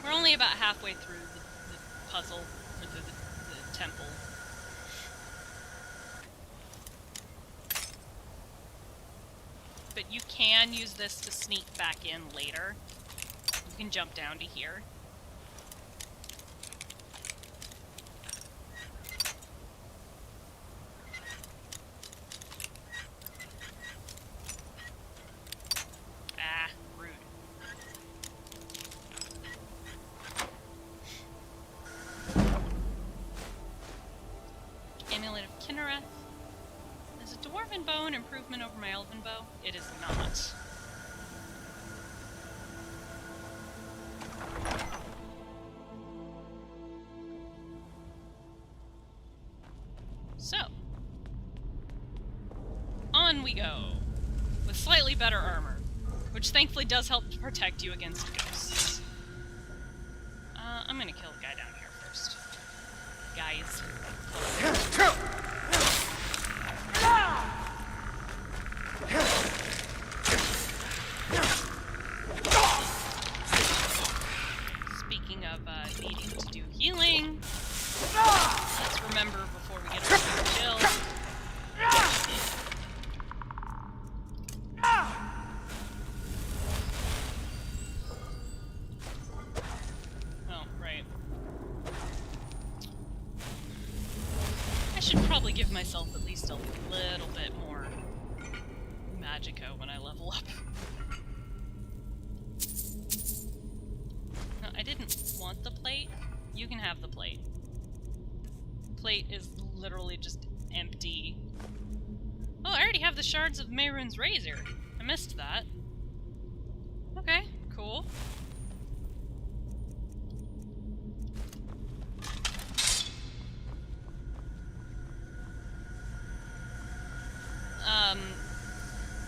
We're only about halfway through the puzzle, or the temple. But you can use this to sneak back in later. You can jump down to here. Ah, rude. Amulet of Kinnereth. Is a dwarven bow an improvement over my elven bow? It is not. So, on we go, with slightly better armor, which thankfully does help to protect you against ghosts. I'm gonna kill the guy down here first. Guys. Speaking of needing to do healing, let's remember before we get our kill. Oh, right. I should probably give myself at least a little bit more magicka when I level up. No, I didn't want the plate. You can have the plate. Plate is literally just empty. Oh, I already have the shards of Mehrunes razor. I missed that. Okay, cool.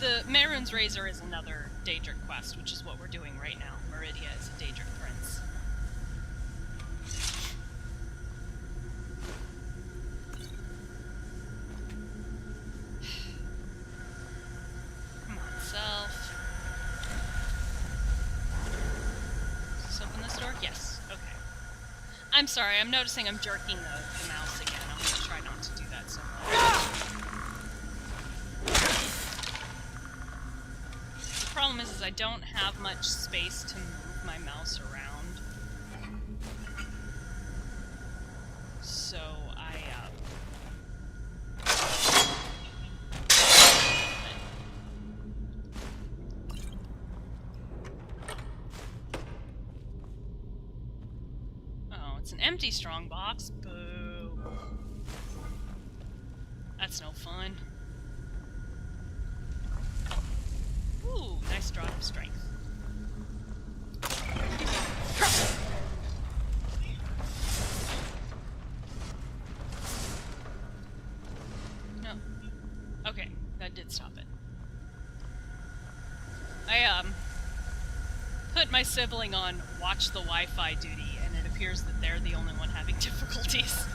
The Mehrunes razor is another Daedric quest, which is what we're doing right now. Meridia is a Daedric prince. Come on, self. Does this open this door? Yes. Okay. I'm sorry, I'm noticing I'm jerking the mouse again. I'm gonna try not to do that so much. The problem is I don't have much space to move my mouse around. So oh, it's an empty strongbox. Boo. That's no fun. stop it. I, put my sibling on watch the Wi-Fi duty, and it appears that they're the only one having difficulties.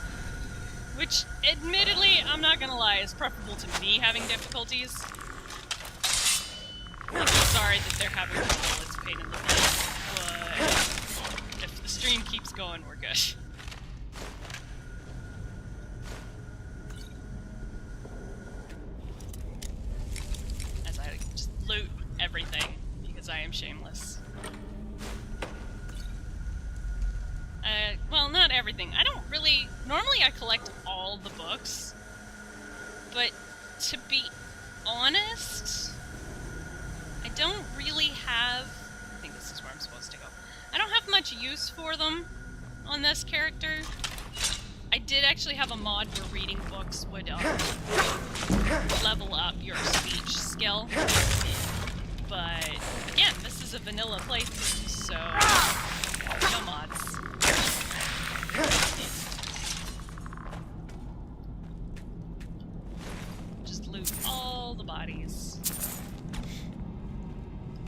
Which, admittedly, I'm not gonna lie, is preferable to me having difficulties. I'm sorry that they're having trouble, it's a pain in the butt, but if the stream keeps going, we're good. As I just loot everything, because I am shameless. Well, not everything. I don't really... Normally I collect all the books, but to be honest, I don't really have... I think this is where I'm supposed to go. I don't have much use for them on this character. I did actually have a mod where reading books would level up your speech skill. But, again, this is a vanilla playthrough, so no mods. Just loot all the bodies.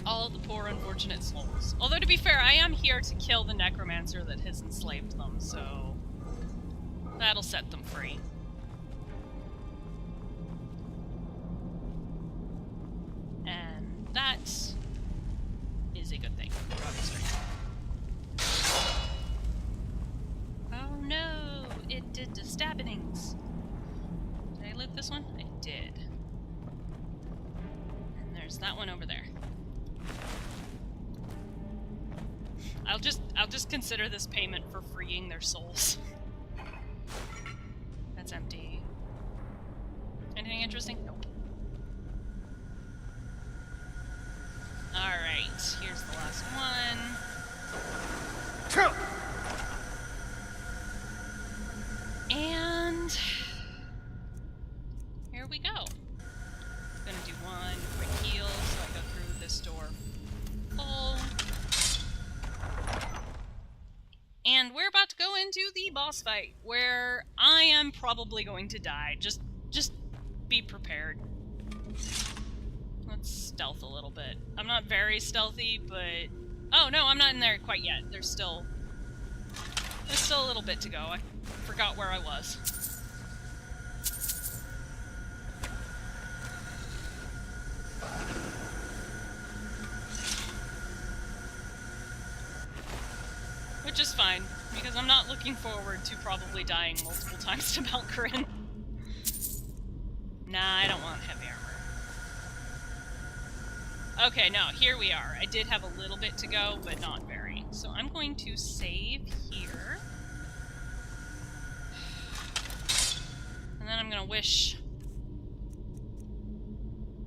All the poor unfortunate souls. Although, to be fair, I am here to kill the necromancer that has enslaved them, so that'll set them free. And that is a good thing. Oh no! It did the stabbings. Did I loot this one? I did. And there's that one over there. I'll just consider this payment for freeing their souls. That's empty. Anything interesting? Nope. Alright, here's the last one. And here we go. I'm gonna do one quick heal so I go through this door full. And we're about to go into the boss fight, where I am probably going to die. Just be prepared. Let's stealth a little bit. I'm not very stealthy, but... Oh, no, I'm not in there quite yet. There's still a little bit to go. I forgot where I was. Which is fine, because I'm not looking forward to probably dying multiple times to Malkorin. Nah, I don't want heavy armor. Okay, no, here we are. I did have a little bit to go, but not very. So I'm going to save here. And then I'm gonna wish...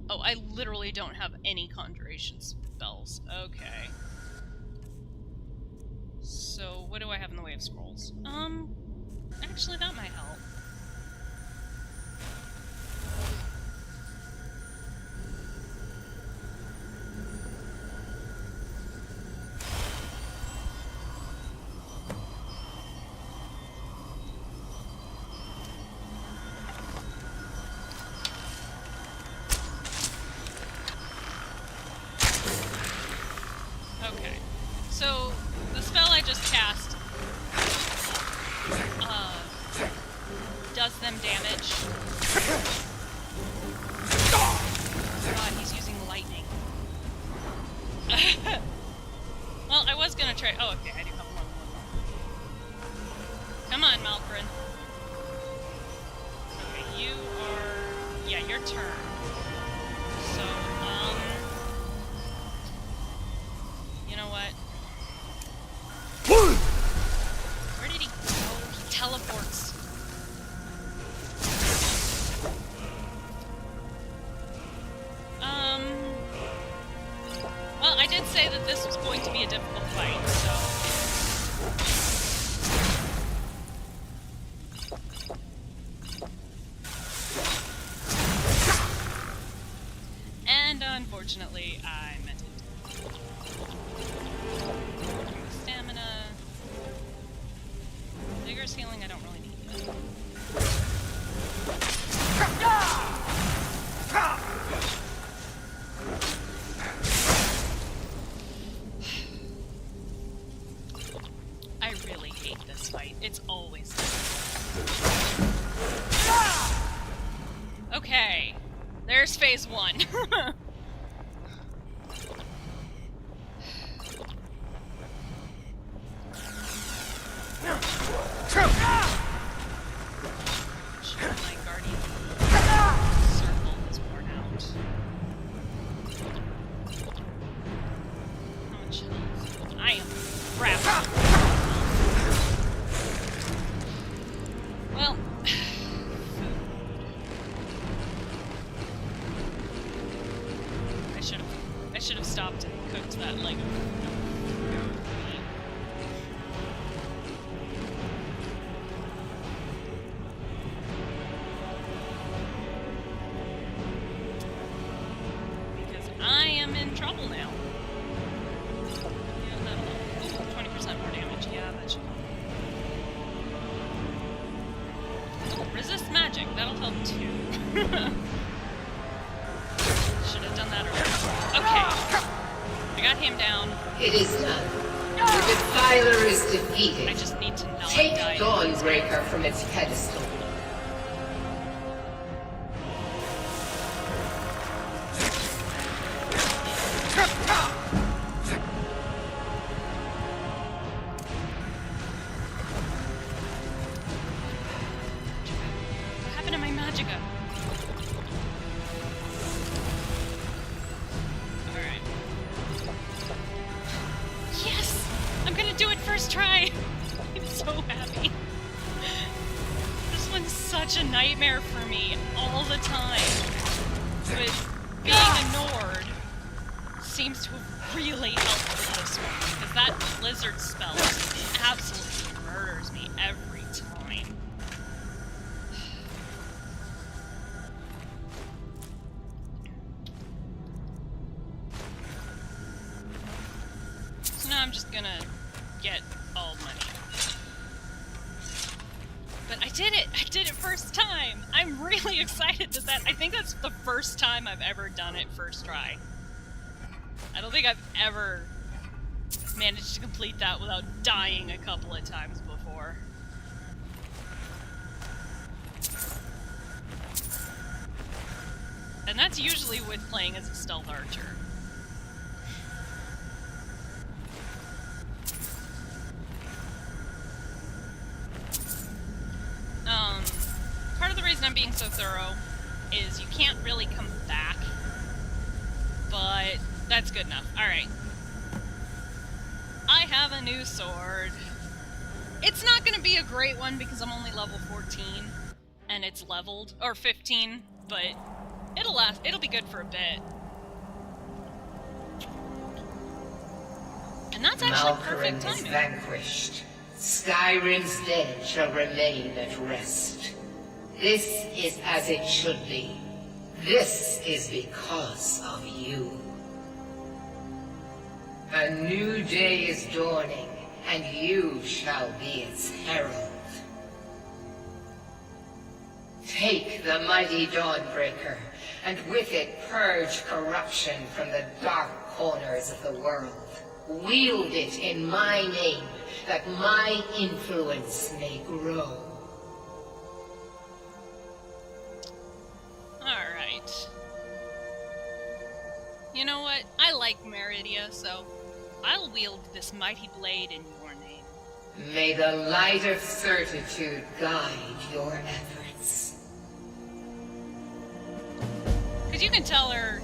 Oh, I literally don't have any conjuration spells. Okay. So, what do I have in the way of scrolls? Actually, that might help. Okay. So, the spell I just cast does them damage. God, he's using lightning. Well, I was gonna try... Oh, okay, I do have one. Come on, Malkorin. Okay, you are... Yeah, your turn. So, you know what? Where did he go? He teleports. Well, I did say that this was going to be a difficult fight, so... And unfortunately, I meant it. Stamina. Vigorous healing, I don't really need. There's phase 1. My guardian circle is worn out. How much health? I am crap. Well, I should have stopped and cooked that leg of meat. Because I am in trouble now. Yeah, that'll help. 20% more damage. Yeah, that should help. Oh, resist magic. That'll help too. Should have done that earlier. Okay. I got him down. It is done. The Defiler is defeated. I just need to not Take die. Dawnbreaker from its pedestal. What happened to my magicka? Alright. Yes! I'm gonna do it first try! I'm so happy. This one's such a nightmare for me all the time. But being a Nord seems to have really helped with this one, because that blizzard spell absolutely murders me every time. So now I'm just gonna get all money. But I did it! I did it first time! I'm really excited that I think that's the first time I've ever done it first try. I don't think I've ever managed to complete that without dying a couple of times before. And that's usually with playing as a stealth archer. Part of the reason I'm being so thorough is you can't really come back, but that's good enough. Alright. I have a new sword. It's not gonna be a great one because I'm only level 14, and it's leveled, or 15, but it'll last, it'll be good for a bit. And that's actually perfect Malkoran is timing. vanquished. Skyrim's dead shall remain at rest. This is as it should be. This is because of you. A new day is dawning, and you shall be its herald. Take the mighty Dawnbreaker, and with it purge corruption from the dark corners of the world. Wield it in my name, that my influence may grow. Alright. You know what? I like Meridia, so I'll wield this mighty blade in your name. May the light of certitude guide your efforts. Because you can tell her,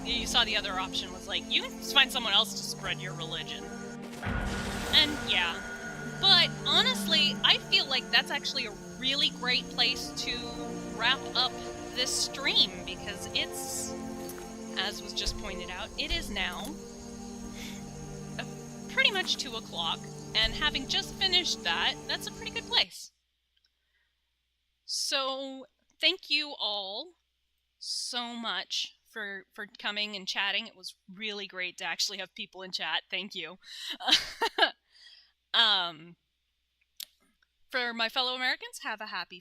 you saw the other option was like, you can just find someone else to spread your religion. And yeah. But honestly, I feel like that's actually a really great place to wrap up this stream, because it's, as was just pointed out, it is now pretty much 2 o'clock, and having just finished that, that's a pretty good place. So, thank you all so much for coming and chatting. It was really great to actually have people in chat. Thank you. For my fellow Americans, have a happy